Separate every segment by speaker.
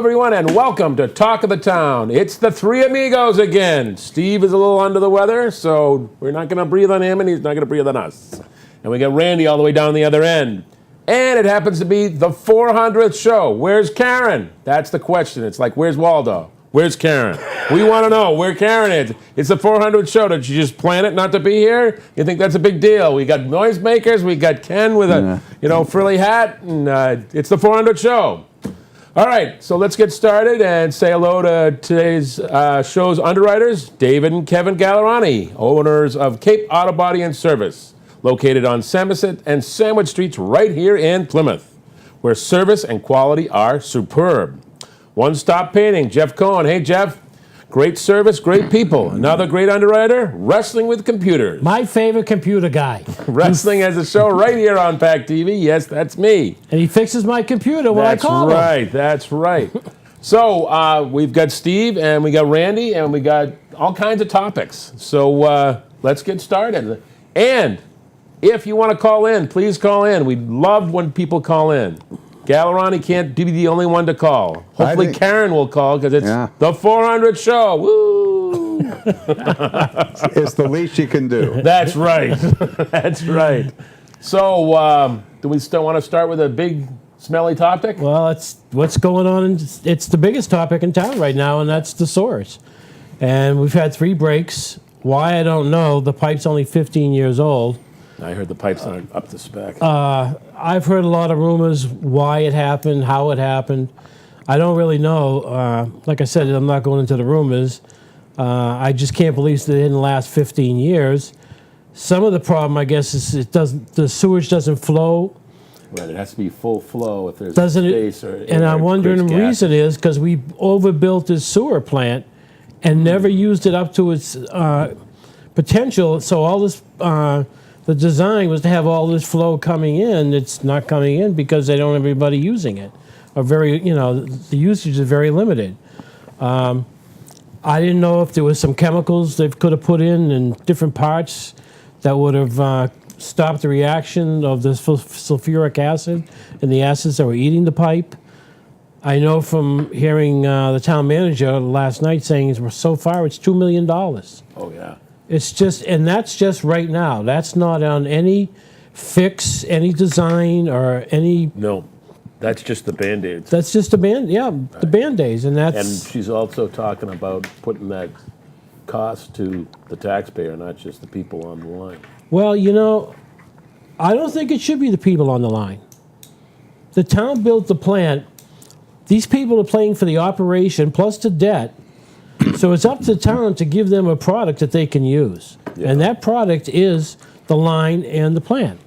Speaker 1: everyone, and welcome to Talk of the Town. It's the three amigos again. Steve is a little under the weather, so we're not going to breathe on him, and he's not going to breathe on us. And we got Randy all the way down the other end. And it happens to be the 400th show. Where's Karen? That's the question. It's like, where's Waldo? Where's Karen? We want to know where Karen is. It's the 400th show. Did you just plan it not to be here? You think that's a big deal? We got noisemakers. We got Ken with a frilly hat, and it's the 400th show. All right, so let's get started and say hello to today's show's underwriters, David and Kevin Gallerani, owners of Cape Auto Body and Service, located on Samoset and Sandwich Streets right here in Plymouth, where service and quality are superb. One-Stop Painting, Jeff Cohen. Hey, Jeff. Great service, great people. Another great underwriter, Wrestling with Computers.
Speaker 2: My favorite computer guy.
Speaker 1: Wrestling has a show right here on PAC TV. Yes, that's me.
Speaker 2: And he fixes my computer when I call him.
Speaker 1: That's right. So we've got Steve, and we got Randy, and we got all kinds of topics. So let's get started. And if you want to call in, please call in. We love when people call in. Gallerani can't be the only one to call. Hopefully Karen will call because it's the 400th show. Woo!
Speaker 3: It's the least you can do.
Speaker 1: That's right. That's right. So do we still want to start with a big, smelly topic?
Speaker 2: Well, it's what's going on. It's the biggest topic in town right now, and that's the sewers. And we've had 3 breaks. Why, I don't know. The pipe's only 15 years old.
Speaker 1: I heard the pipes aren't up to spec.
Speaker 2: I've heard a lot of rumors why it happened, how it happened. I don't really know. Like I said, I'm not going into the rumors. I just can't believe that it didn't last 15 years. Some of the problem, I guess, is the sewage doesn't flow.
Speaker 1: Right, it has to be full flow if there's space.
Speaker 2: And I'm wondering the reason is because we overbuilt this sewer plant and never used it up to its potential. So all this... the design was to have all this flow coming in. It's not coming in because they don't have everybody using it. Or the usage is very limited. I didn't know if there was some chemicals they could have put in different parts that would have stopped the reaction of the sulfuric acid and the acids that were eating the pipe. I know from hearing the town manager last night saying so far it's $2 million.
Speaker 1: Oh, yeah.
Speaker 2: It's just, and that's just right now. That's not on any fix, any design, or any...
Speaker 1: No, that's just the Band-Aids.
Speaker 2: That's just the the Band-Aids, and that's...
Speaker 1: And she's also talking about putting that cost to the taxpayer, not just the people on the line.
Speaker 2: Well, I don't think it should be the people on the line. The town built the plant. These people are paying for the operation, plus the debt. So it's up to the town to give them a product that they can use. Yeah. And that product is the line and the plant.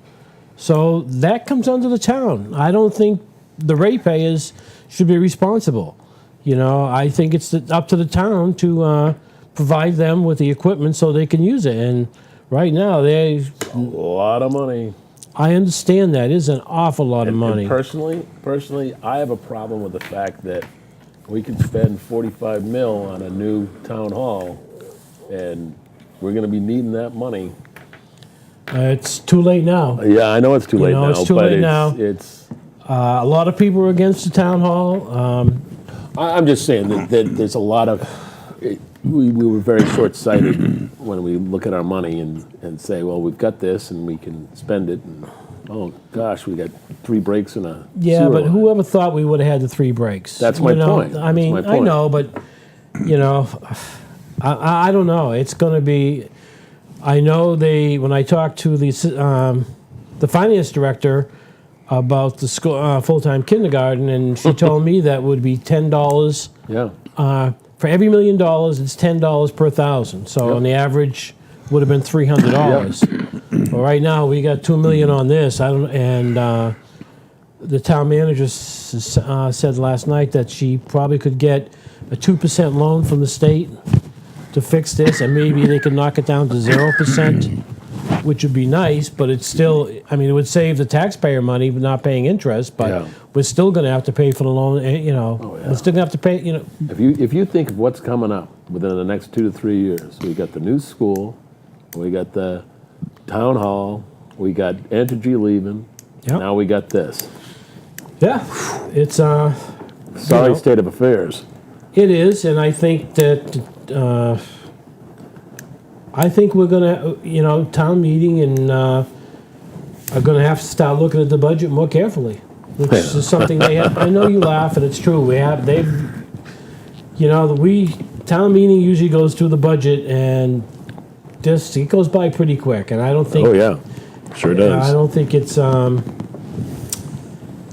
Speaker 2: So that comes under the town. I don't think the ratepayers should be responsible. I think it's up to the town to provide them with the equipment so they can use it. And right now, a
Speaker 1: lot of money.
Speaker 2: I understand that. It is an awful lot of money.
Speaker 1: And personally, I have a problem with the fact that we can spend $45 million on a new town hall, and we're going to be needing that money.
Speaker 2: It's too late now.
Speaker 1: Yeah, I know it's too late now.
Speaker 2: It's too late now.
Speaker 1: It's
Speaker 2: a lot of people are against the town hall.
Speaker 1: I'm just saying that there's a lot of... We were very short-sighted when we look at our money and say, well, we've got this, and we can spend it, and oh, gosh, we got 3 breaks in a sewer
Speaker 2: but
Speaker 1: line.
Speaker 2: Whoever thought we would have had the 3 breaks?
Speaker 1: That's my point.
Speaker 2: I mean, I know, but, I don't know. It's going to be... I know when I talked to the finance director about the school, full-time kindergarten, and she told me that would be $10.
Speaker 1: Yeah.
Speaker 2: For every $1 million, it's $10 per 1,000. So on the average, would have been $300. Well, right now we got $2 million on this. The town manager said last night that she probably could get a 2% loan from the state to fix this, and maybe they could knock it down to 0%, which would be nice. But it's still, it would save the taxpayer money, but not paying interest. But we're still going to have to pay for the loan. We're still going to have to pay.
Speaker 1: If you think of what's coming up within the next 2 to 3 years, we got the new school, we got the town hall, we got Entergy leaving. Now we got this.
Speaker 2: Yeah, it's
Speaker 1: Sorry
Speaker 2: know,
Speaker 1: state of affairs.
Speaker 2: it is, and I think that we're gonna, town meeting and are gonna have to start looking at the budget more carefully, which is something they have. I know you laugh, and it's true. Town meeting usually goes through the budget, and it goes by pretty quick, and I don't think.
Speaker 1: Oh, yeah. Sure does.
Speaker 2: I don't think it's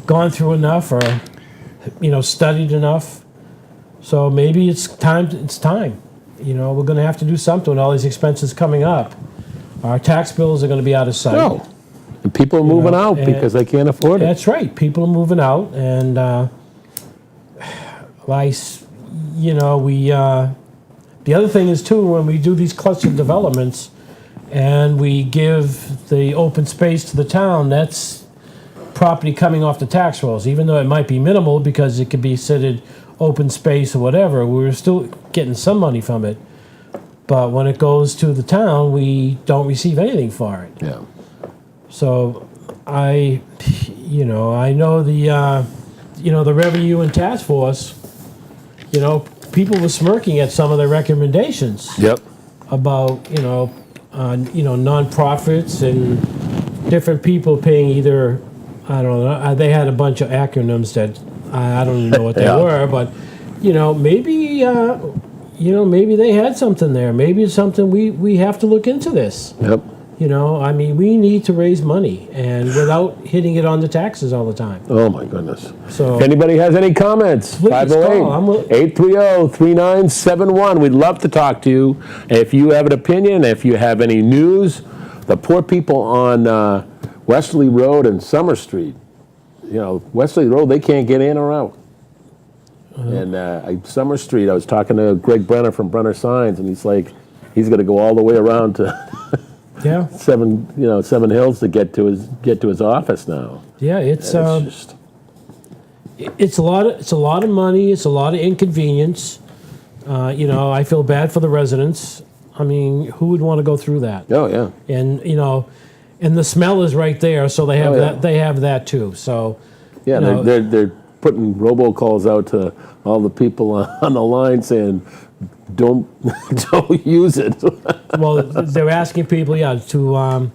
Speaker 2: gone through enough or, studied enough. So maybe it's time. We're going to have to do something with all these expenses coming up. Our tax bills are going to be out of sight.
Speaker 1: No. And people are moving out because they can't afford it.
Speaker 2: That's right. People are moving out, and the other thing is too, when we do these cluster developments, and we give the open space to the town, that's property coming off the tax rolls, even though it might be minimal because it could be considered open space or whatever. We're still getting some money from it. But when it goes to the town, we don't receive anything for it.
Speaker 1: Yeah.
Speaker 2: So I know the revenue and task force, people were smirking at some of the recommendations
Speaker 1: Yep.
Speaker 2: about, nonprofits and different people paying either, I don't know, they had a bunch of acronyms that I don't even know what they
Speaker 1: Yeah.
Speaker 2: were, but, maybe they had something there. Maybe it's something we have to look into this.
Speaker 1: Yep.
Speaker 2: We need to raise money and without hitting it on the taxes all the time.
Speaker 1: Oh, my goodness.
Speaker 2: So
Speaker 1: If anybody has any comments,
Speaker 2: Please call.
Speaker 1: 508-830-3971. We'd love to talk to you. If you have an opinion, if you have any news, the poor people on Westerly Road and Summer Street, Westerly Road, they can't get in or out. And Summer Street, I was talking to Greg Brenner from Brenner Signs, and he's like, he's going to go all the way around to
Speaker 2: yeah,
Speaker 1: Seven Hills to get to his office now.
Speaker 2: yeah, it's
Speaker 1: Just,
Speaker 2: it's a lot of money. It's a lot of inconvenience. I feel bad for the residents. I mean, who would want to go through that?
Speaker 1: oh yeah,
Speaker 2: And and the smell is right there, so they have
Speaker 1: Oh, yeah.
Speaker 2: that. They have that too. So
Speaker 1: yeah.
Speaker 2: No.
Speaker 1: They're putting robocalls out to all the people on the line saying, don't use it.
Speaker 2: well, they're asking people, to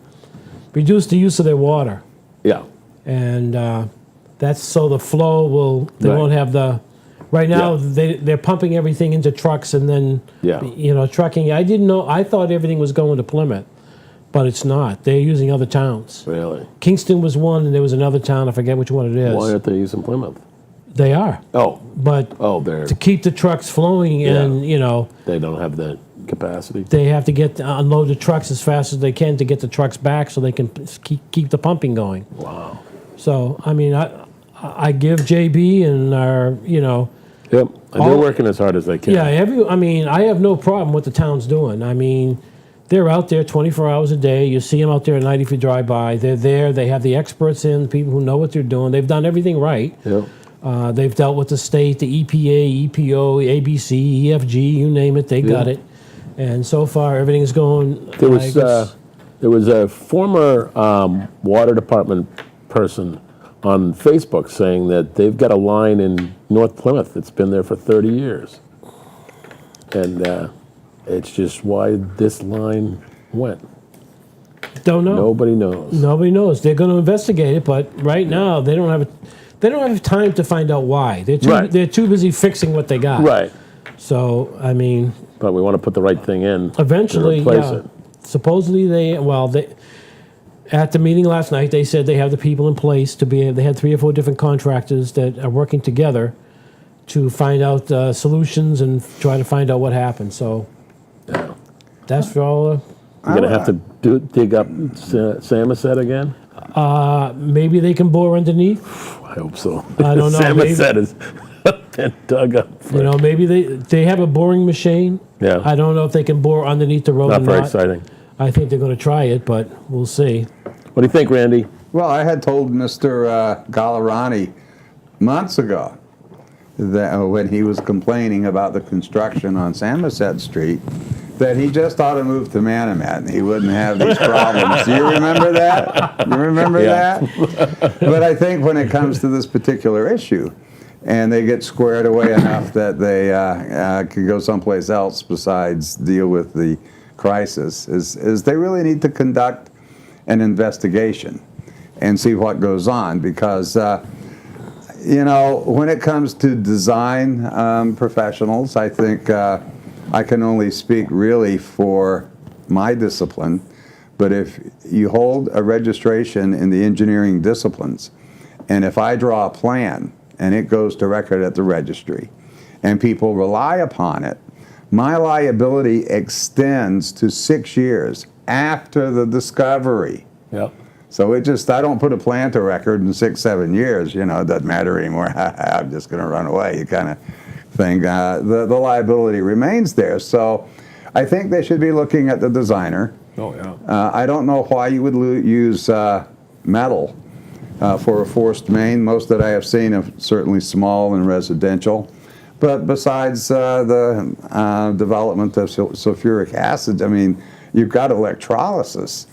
Speaker 2: reduce the use of their water,
Speaker 1: Yeah.
Speaker 2: and that's so the flow they
Speaker 1: Right.
Speaker 2: won't have the. Right now,
Speaker 1: Yeah.
Speaker 2: they're pumping everything into trucks and then,
Speaker 1: Yeah.
Speaker 2: trucking. I didn't know. I thought everything was going to Plymouth, but it's not. They're using other towns.
Speaker 1: Really?
Speaker 2: Kingston was one, and there was another town. I forget which one it is.
Speaker 1: Why aren't they using Plymouth?
Speaker 2: They are,
Speaker 1: Oh,
Speaker 2: but
Speaker 1: they're
Speaker 2: to keep the trucks flowing, and
Speaker 1: they don't have the capacity.
Speaker 2: they have to unload the trucks as fast as they can to get the trucks back, so they can keep the pumping going.
Speaker 1: Wow.
Speaker 2: So I give JB and our
Speaker 1: Yep. And they're working as hard as they can.
Speaker 2: yeah I have no problem with the town's doing. I mean, they're out there 24 hours a day. You see them out there at night if you drive by. They're there. They have the experts in, the people who know what they're doing. They've done everything right.
Speaker 1: Yep.
Speaker 2: They've dealt with the state, the EPA, EPO, ABC, EFG, you name it, they got
Speaker 1: Yeah.
Speaker 2: it. And so far, everything's going.
Speaker 1: There was a former water department person on Facebook saying that they've got a line in North Plymouth that's been there for 30 years. And it's just why this line went.
Speaker 2: don't know.
Speaker 1: Nobody knows.
Speaker 2: Nobody knows. They're going to investigate it, but right now they don't have time to find out why.
Speaker 1: Right.
Speaker 2: They're too busy fixing what they got.
Speaker 1: Right.
Speaker 2: So
Speaker 1: But we want to put the right thing in
Speaker 2: eventually,
Speaker 1: to replace
Speaker 2: yeah.
Speaker 1: it.
Speaker 2: Supposedly they at the meeting last night they said they have the people in place to be. They had 3 or 4 different contractors that are working together to find out solutions and try to find out what happened. So that's for all.
Speaker 1: You're going to have to dig up Samoset again?
Speaker 2: Maybe they can bore underneath.
Speaker 1: I hope so.
Speaker 2: I don't know,
Speaker 1: Samoset is been dug up.
Speaker 2: Maybe they have a boring machine.
Speaker 1: Yeah.
Speaker 2: I don't know if they can bore underneath the road
Speaker 1: Not
Speaker 2: or
Speaker 1: very
Speaker 2: not.
Speaker 1: exciting.
Speaker 2: I think they're going to try it, but we'll see.
Speaker 1: What do you think, Randy?
Speaker 3: Well, I had told Mr. Gallerani months ago that when he was complaining about the construction on Samoset Street, that he just ought to move to Manamet and he wouldn't have these problems. Do you remember that? You remember
Speaker 1: Yeah.
Speaker 3: that? But I think when it comes to this particular issue, and they get squared away enough that they can go someplace else besides deal with the crisis, is they really need to conduct an investigation and see what goes on, because you know, when it comes to design professionals, I think I can only speak really for my discipline, but if you hold a registration in the engineering disciplines, and if I draw a plan and it goes to record at the registry and people rely upon it, my liability extends to 6 years after the discovery.
Speaker 1: Yep.
Speaker 3: So it just, I don't put a plan to record in 6, 7 years, you know, it doesn't matter anymore. I'm just going to run away, you kind of thing. The liability remains there. So I think they should be looking at the designer.
Speaker 1: Oh, yeah.
Speaker 3: I don't know why you would use metal for a forced main. Most that I have seen are certainly small and residential. But besides the development of sulfuric acid, I mean, you've got electrolysis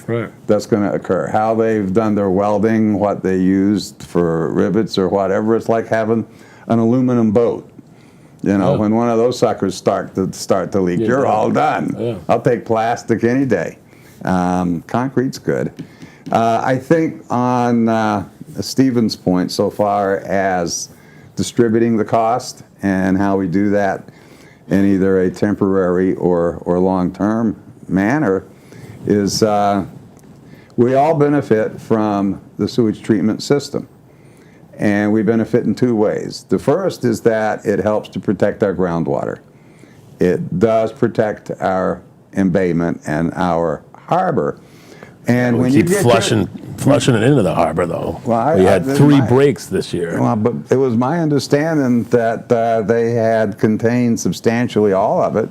Speaker 3: that's going to occur. How they've done their welding, what they used for rivets or whatever, it's like having an aluminum boat. You know, when one of those suckers start to leak, you're all done.
Speaker 1: Yeah.
Speaker 3: I'll take plastic any day. Concrete's good. I think on Stephen's point so far as distributing the cost and how we do that in either a temporary or long-term manner is we all benefit from the sewage treatment system, and we benefit in 2 ways. The first is that it helps to protect our groundwater. It does protect our embayment and our harbor. And when
Speaker 1: We
Speaker 3: you
Speaker 1: keep
Speaker 3: get
Speaker 1: flushing it into the harbor, though.
Speaker 3: Well,
Speaker 1: we had 3 breaks this year.
Speaker 3: Well, but it was my understanding that they had contained substantially all of it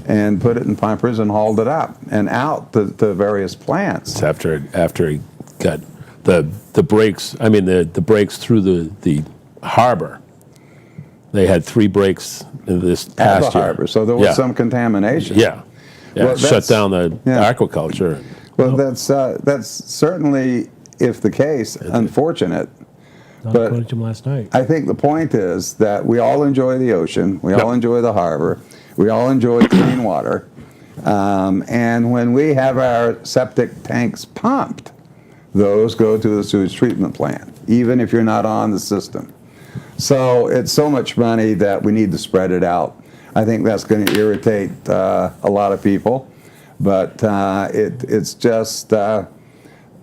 Speaker 3: and put it in pumpers and hauled it up and out to various plants.
Speaker 1: It's after he got the breaks. I mean the breaks through the harbor. They had 3 breaks in this
Speaker 3: At
Speaker 1: past
Speaker 3: the
Speaker 1: year.
Speaker 3: harbor, so there was some contamination.
Speaker 1: Yeah.
Speaker 3: Well,
Speaker 1: Shut
Speaker 3: that's-
Speaker 1: down the
Speaker 3: yeah.
Speaker 1: aquaculture.
Speaker 3: Well, that's certainly, if the case, unfortunate.
Speaker 2: Not
Speaker 3: But
Speaker 2: according to him last night.
Speaker 3: I think the point is that we all enjoy the ocean, we all enjoy the harbor, we all enjoy clean water, and when we have our septic tanks pumped, those go to the sewage treatment plant, even if you're not on the system. So it's so much money that we need to spread it out. I think that's going to irritate a lot of people, but it's just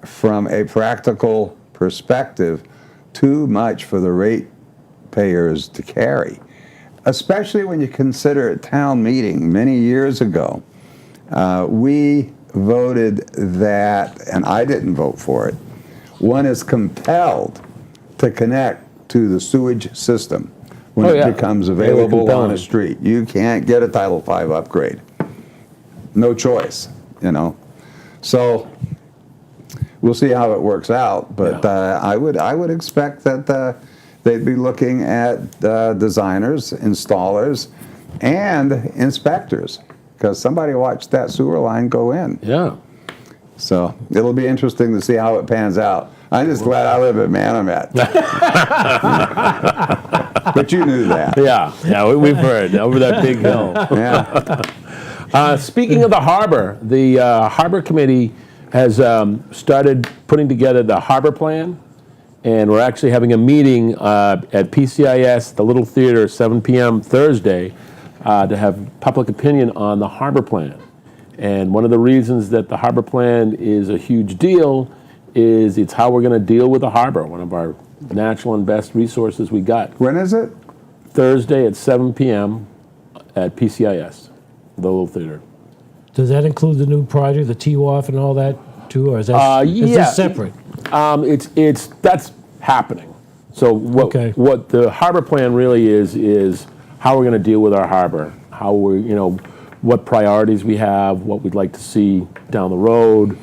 Speaker 3: from a practical perspective, too much for the ratepayers to carry, especially when you consider at town meeting many years ago, we voted that, and I didn't vote for it, one is compelled to connect to the sewage system when it becomes available on a street. You can't get a Title V upgrade. No choice, you know. So we'll see how it works out, but I would expect that they'd be looking at designers, installers, and inspectors, because somebody watched that sewer line go in.
Speaker 1: Yeah.
Speaker 3: So it'll be interesting to see how it pans out. I'm just glad I live at Manomet. But you knew that.
Speaker 1: Yeah, we've heard over that big hill.
Speaker 3: Yeah.
Speaker 1: Speaking of the harbor Harbor Committee has started putting together the harbor plan, and we're actually having a meeting at PCIS, the Little Theater, 7 p.m. Thursday, to have public opinion on the harbor plan. And one of the reasons that the harbor plan is a huge deal is it's how we're going to deal with the harbor, one of our natural and best resources we got.
Speaker 3: When is it?
Speaker 1: Thursday at 7 p.m. at PCIS, the Little Theater.
Speaker 2: Does that include the new project, the T-WAF and all that too, or is that is this separate?
Speaker 1: That's happening. So what the harbor plan really is how we're going to deal with our harbor, how we what priorities we have, what we'd like to see down the road,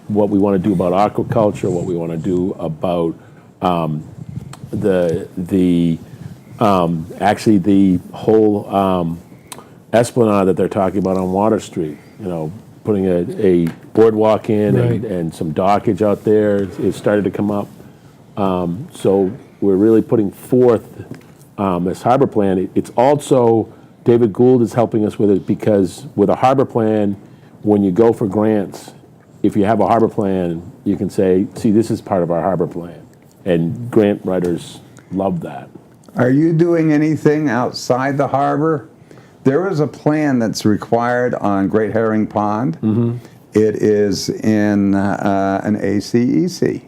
Speaker 1: what we want to do about aquaculture, what we want to do about actually the whole esplanade that they're talking about on Water Street. Putting a boardwalk in and some dockage out there. It started to come up. So we're really putting forth this harbor plan. It's also, David Gould is helping us with it, because with a harbor plan, when you go for grants, if you have a harbor plan, you can say, see, this is part of our harbor plan. And grant writers love that.
Speaker 3: Are you doing anything outside the harbor? There is a plan that's required on Great Herring Pond. It is in an ACEC.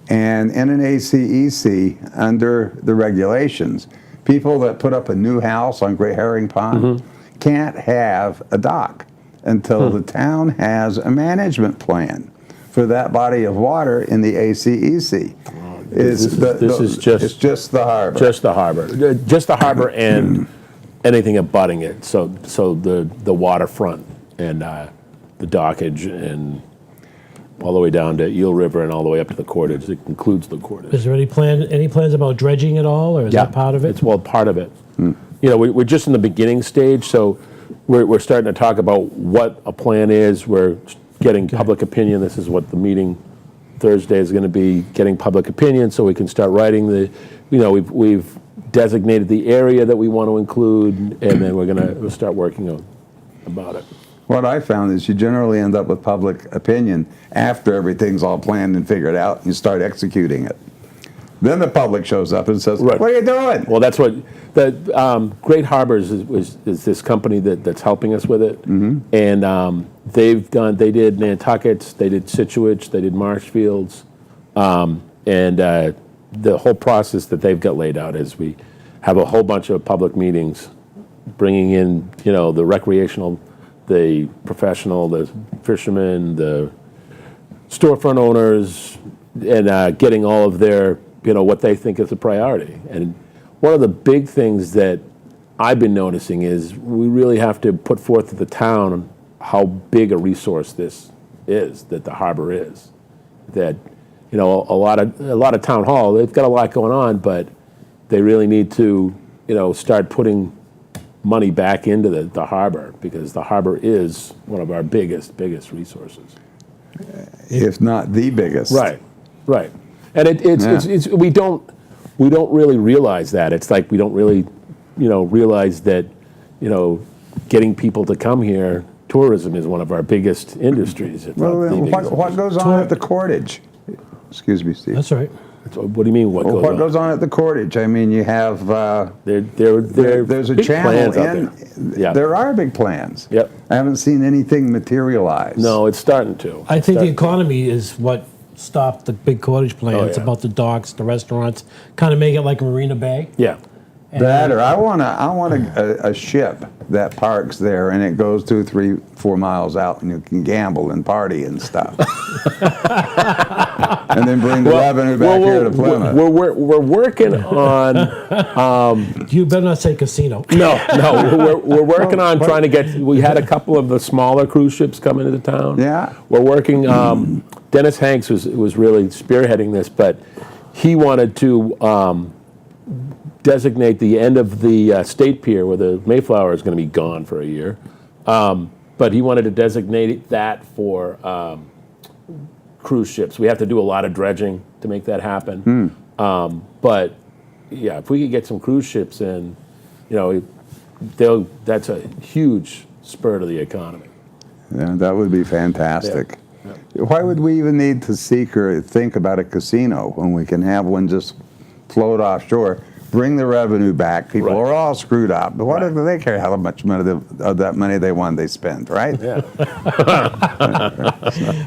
Speaker 3: And in an ACEC, under the regulations, people that put up a new house on Great Herring Pond can't have a dock until the town has a management plan for that body of water in the ACEC.
Speaker 1: This is
Speaker 3: just the harbor.
Speaker 1: Just the harbor. Just the harbor and anything abutting it. So the waterfront and the dockage and all the way down to Eel River and all the way up to the Cordage. It includes the Cordage.
Speaker 2: Is there any plans about dredging at all, or is that part of it?
Speaker 1: It's part of it. You know, we're just in the beginning stage, so we're starting to talk about what a plan is. We're getting public opinion. This is what the meeting Thursday is going to be, getting public opinion, so we can start writing the, you know, we've designated the area that we want to include, and then we'll start working on about it.
Speaker 3: What I found is you generally end up with public opinion after everything's all planned and figured out, and you start executing it. Then the public shows up and says,
Speaker 1: Right.
Speaker 3: "What are you doing?"
Speaker 1: Well, that's what the Great Harbors is this company that's helping us with it, and they did Nantucket's, they did Scituate, they did Marshfields, and the whole process that they've got laid out is we have a whole bunch of public meetings, bringing in, you know, the recreational, the professional, the fishermen, the storefront owners, and getting all of their, you know, what they think is a priority. And one of the big things that I've been noticing is we really have to put forth to the town how big a resource this is, that the harbor is. That, you know, a lot of town hall, they've got a lot going on, but they really need to, you know, start putting money back into the harbor, because the harbor is one of our biggest resources.
Speaker 3: If not the biggest.
Speaker 1: Right. And it's we don't really realize that. It's like we don't really, you know, realize that, you know, getting people to come here, tourism is one of our biggest industries. if
Speaker 3: Well,
Speaker 1: not the biggest
Speaker 3: what goes on at the Cordage? Excuse me, Steve.
Speaker 2: That's right.
Speaker 1: What do you mean? What goes on?
Speaker 3: On at the Cordage? I mean, you have there's a
Speaker 1: big
Speaker 3: channel
Speaker 1: plans out
Speaker 3: in.
Speaker 1: there. Yeah.
Speaker 3: There are big plans.
Speaker 1: Yep.
Speaker 3: I haven't seen anything materialize.
Speaker 1: No, it's starting to.
Speaker 2: I think the economy is what stopped the big cottage plan.
Speaker 1: Oh,
Speaker 2: It's
Speaker 1: yeah.
Speaker 2: about the docks, the restaurants, kind of make it like Marina Bay.
Speaker 1: Yeah.
Speaker 3: That, or I want a ship that parks there and it goes 2, 3, 4 miles out and you can gamble and party and stuff. And then bring the revenue back here to Plymouth.
Speaker 1: We're working on.
Speaker 2: You better not say casino.
Speaker 1: No, we're working on trying to get. We had a couple of the smaller cruise ships coming into town.
Speaker 3: Yeah.
Speaker 1: We're working. Dennis Hanks was really spearheading this, but he wanted to designate the end of the State Pier, where the Mayflower is going to be gone for a year. But he wanted to designate that for cruise ships. We have to do a lot of dredging to make that happen. But yeah, if we could get some cruise ships in, you know, that's a huge spur to the economy.
Speaker 3: Yeah, that would be fantastic.
Speaker 1: Yeah.
Speaker 3: Why would we even need to seek or think about a casino when we can have one just float offshore, bring the revenue back? People
Speaker 1: Right.
Speaker 3: are all screwed up, but what
Speaker 1: Right.
Speaker 3: do they care how much money of that money they won they spend, right?
Speaker 1: Yeah.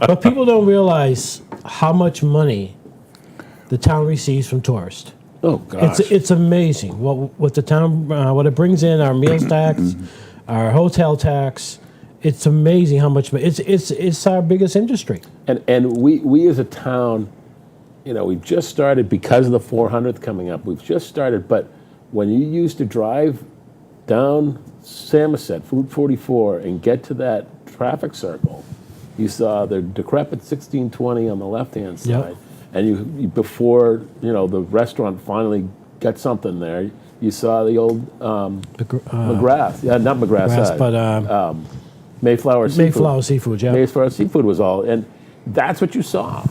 Speaker 2: But people don't realize how much money the town receives from tourists.
Speaker 1: Oh gosh.
Speaker 2: It's amazing what the town what it brings in, our meals tax, our hotel tax. It's amazing how much it's our biggest industry.
Speaker 1: And we as a town, you know, we've just started because of the 400th coming up. We've just started, but when you used to drive down Samoset, Route 44, and get to that traffic circle, you saw the decrepit 1620 on the left-hand side.
Speaker 2: Yep.
Speaker 1: And you before, you know, the restaurant finally got something there, you saw the old McGrath. Yeah, not McGrath,
Speaker 2: But
Speaker 1: Mayflower Seafood.
Speaker 2: Mayflower Seafood, yeah.
Speaker 1: Mayflower Seafood was all, and that's what you saw.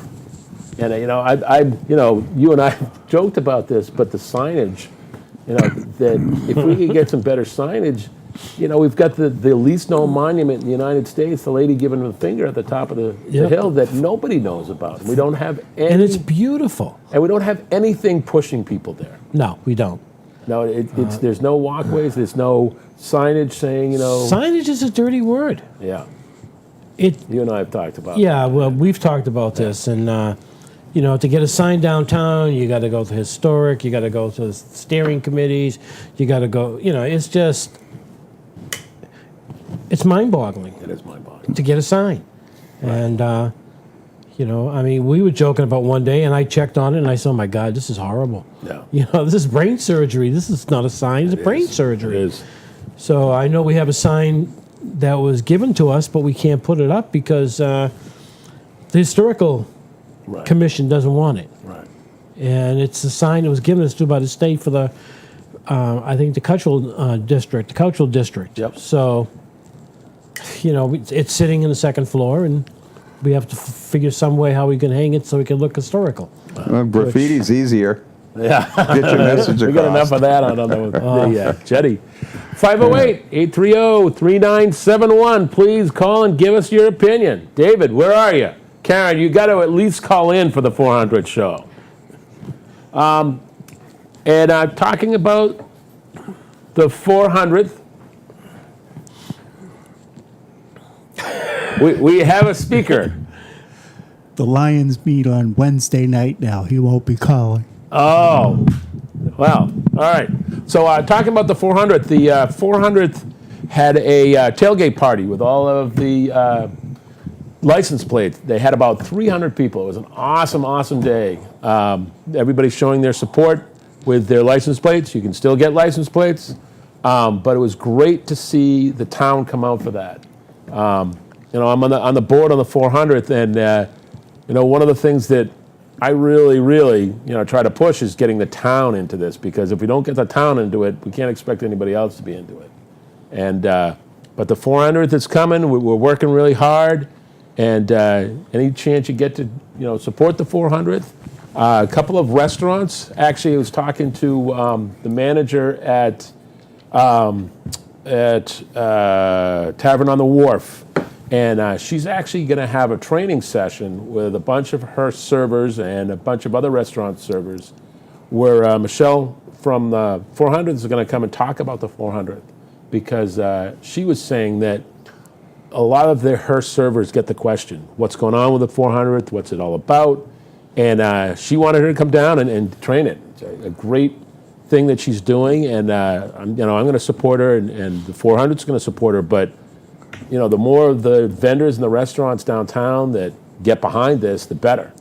Speaker 1: And you and I joked about this, but the signage, that if we could get some better signage, we've got the least known monument in the United States, the lady giving the finger at the top of the hill that nobody knows about. We don't have any,
Speaker 2: And it's beautiful.
Speaker 1: and we don't have anything pushing people there.
Speaker 2: No, we don't.
Speaker 1: No, there's no walkways, there's no signage saying,
Speaker 2: Signage is a dirty word.
Speaker 1: yeah.
Speaker 2: It.
Speaker 1: You and I have talked about
Speaker 2: Yeah, well, we've talked about this, and to get a sign downtown, you got to go to historic, you got to go to the steering committees, you got to go. It's just, it's mind-boggling
Speaker 1: it is mind-boggling.
Speaker 2: to get a sign, and we were joking about one day, and I checked on it, and I said, "Oh my God, this is horrible."
Speaker 1: Yeah.
Speaker 2: This is brain surgery. This is not a sign; it's brain surgery.
Speaker 1: It is.
Speaker 2: So I know we have a sign that was given to us, but we can't put it up because the historical
Speaker 1: Right.
Speaker 2: commission doesn't want it.
Speaker 1: Right.
Speaker 2: And it's a sign that was given us to by the state for the, I think the cultural district,
Speaker 1: Yep.
Speaker 2: So, it's sitting in the second floor, and we have to figure some way how we can hang it so we can look historical.
Speaker 3: Graffiti's easier.
Speaker 1: Yeah.
Speaker 3: Get your message
Speaker 1: We got enough
Speaker 3: across.
Speaker 1: of that on the jetty. 508-830-3971. Please call and give us your opinion. David, where are you? Karen, you got to at least call in for the 400 show. And I'm talking about the 400th. We have a speaker.
Speaker 4: The Lions meet on Wednesday night now. He won't be calling.
Speaker 1: Oh, well, all right. So talking about the 400th, the 400th had a tailgate party with all of the license plates. They had about 300 people. It was an awesome, awesome day. Everybody's showing their support with their license plates. You can still get license plates, but it was great to see the town come out for that. I'm on the board on the 400th, and one of the things that I really, really, try to push is getting the town into this, because if we don't get the town into it, we can't expect anybody else to be into it. And but the 400th is coming. We're working really hard, and any chance you get to, support the 400th. A couple of restaurants. Actually, I was talking to the manager at Tavern on the Wharf. And she's actually going to have a training session with a bunch of her servers and a bunch of other restaurant servers, where Michelle from the 400th is going to come and talk about the 400th, because she was saying that a lot of her servers get the question, what's going on with the 400th, what's it all about? And she wanted her to come down and train it. It's a great thing that she's doing, and I'm going to support her, and the 400th is going to support her, but the more the vendors and the restaurants downtown that get behind this, the better.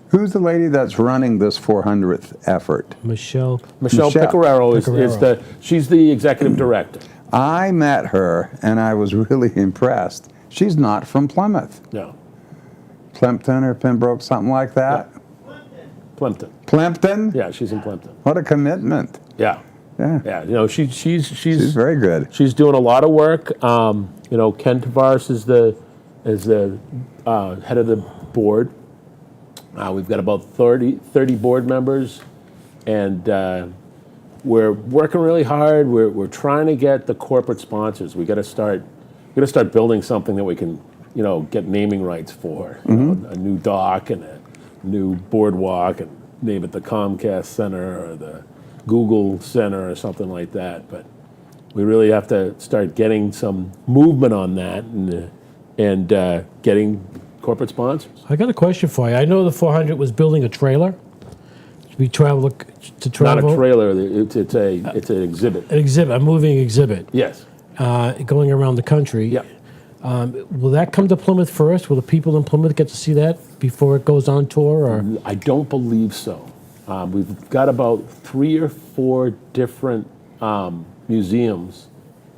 Speaker 3: Who's the lady that's running this 400th effort?
Speaker 2: Michelle
Speaker 1: Pecoraro is she's the executive director.
Speaker 3: I met her, and I was really impressed. She's not from Plymouth.
Speaker 1: No.
Speaker 3: Plimpton or Pembroke, something like that?
Speaker 1: Plimpton.
Speaker 3: Plimpton?
Speaker 1: Yeah, she's in Plimpton.
Speaker 3: What a commitment.
Speaker 1: Yeah.
Speaker 3: Yeah.
Speaker 1: Yeah, she's
Speaker 3: very good.
Speaker 1: She's doing a lot of work. Ken Tavares is the head of the board. We've got about 30 board members, and we're working really hard. We're trying to get the corporate sponsors. We got to start building something that we can, get naming rights for. A new dock and a new boardwalk, and name it the Comcast Center or the Google Center or something like that. But we really have to start getting some movement on that, and getting corporate sponsors.
Speaker 2: I got a question for you. I know the 400 was building a trailer. We travel to travel.
Speaker 1: Not a trailer. It's an exhibit.
Speaker 2: An exhibit, a moving exhibit.
Speaker 1: Yes.
Speaker 2: Going around the country.
Speaker 1: Yeah.
Speaker 2: Will that come to Plymouth first? Will the people in Plymouth get to see that before it goes on tour? Or
Speaker 1: I don't believe so. We've got about 3 or 4 different museums.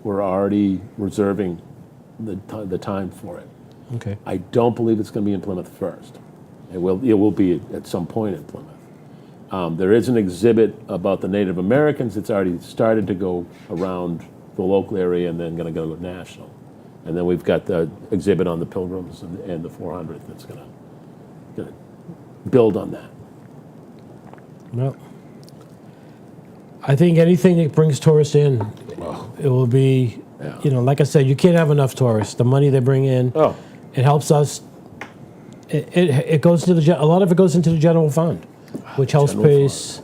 Speaker 1: We're already reserving the time for it.
Speaker 2: okay.
Speaker 1: I don't believe it's going to be in Plymouth first. It will be at some point in Plymouth. There is an exhibit about the Native Americans that's already started to go around the local area and then going to go national. And then we've got the exhibit on the Pilgrims and the 400th that's going to build on that.
Speaker 2: Well, I think anything that brings tourists in, it will be,
Speaker 1: Yeah.
Speaker 2: like I said, you can't have enough tourists. The money they bring in,
Speaker 1: Oh,
Speaker 2: it helps us. It goes to a lot of it goes into the general fund, which helps pays.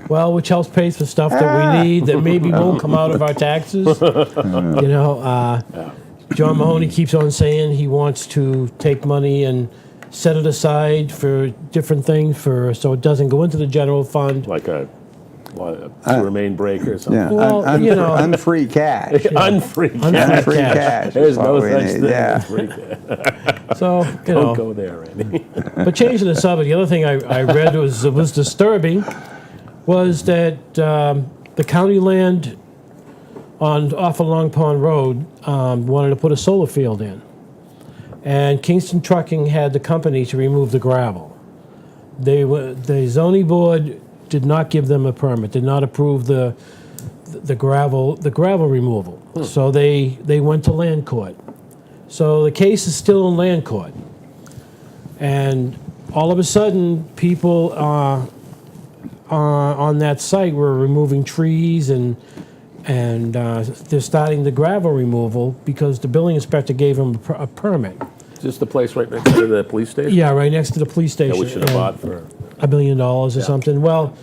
Speaker 2: Well, which helps pay for stuff that we need that maybe won't come out of our taxes. John Mahoney keeps on saying he wants to take money and set it aside for different things so it doesn't go into the general fund.
Speaker 1: like a sewer main break or something.
Speaker 3: Yeah,
Speaker 2: Well,
Speaker 3: unfree cash.
Speaker 1: Unfree cash.
Speaker 3: Unfree
Speaker 2: cash.
Speaker 3: cash.
Speaker 1: There's
Speaker 3: is what
Speaker 1: no
Speaker 3: we
Speaker 1: such
Speaker 3: need,
Speaker 1: thing
Speaker 3: yeah.
Speaker 1: as free cash.
Speaker 2: So
Speaker 1: Don't go there, Randy.
Speaker 2: But changing the subject, the other thing I read was disturbing was that the county land off of Long Pond Road wanted to put a solar field in, and Kingston Trucking had the company to remove the gravel. The zoning board did not give them a permit, did not approve the gravel removal. So they went to land court. So the case is still in land court, and all of a sudden people on that site were removing trees and they're starting the gravel removal because the building inspector gave them a permit.
Speaker 1: Is this the place right next to the police station?
Speaker 2: Yeah, right next to the police
Speaker 1: That
Speaker 2: station.
Speaker 1: we should have bought for.
Speaker 2: $1 billion or something. Well,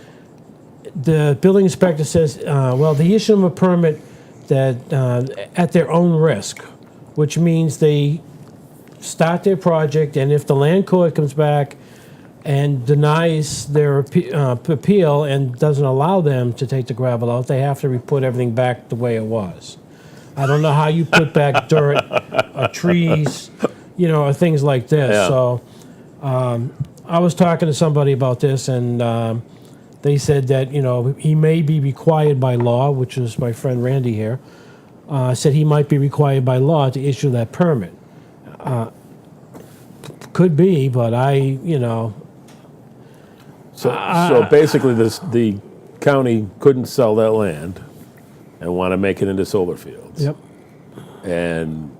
Speaker 2: the building inspector says, they issue them a permit that at their own risk, which means they start their project, and if the land court comes back and denies their appeal and doesn't allow them to take the gravel out, they have to put everything back the way it was. I don't know how you put back dirt or trees, or things like this.
Speaker 1: Yeah.
Speaker 2: So I was talking to somebody about this, and they said that, he may be required by law, which is my friend Randy here, said he might be required by law to issue that permit. Could be, but
Speaker 1: So basically, the county couldn't sell that land and want to make it into solar fields.
Speaker 2: Yep.
Speaker 1: And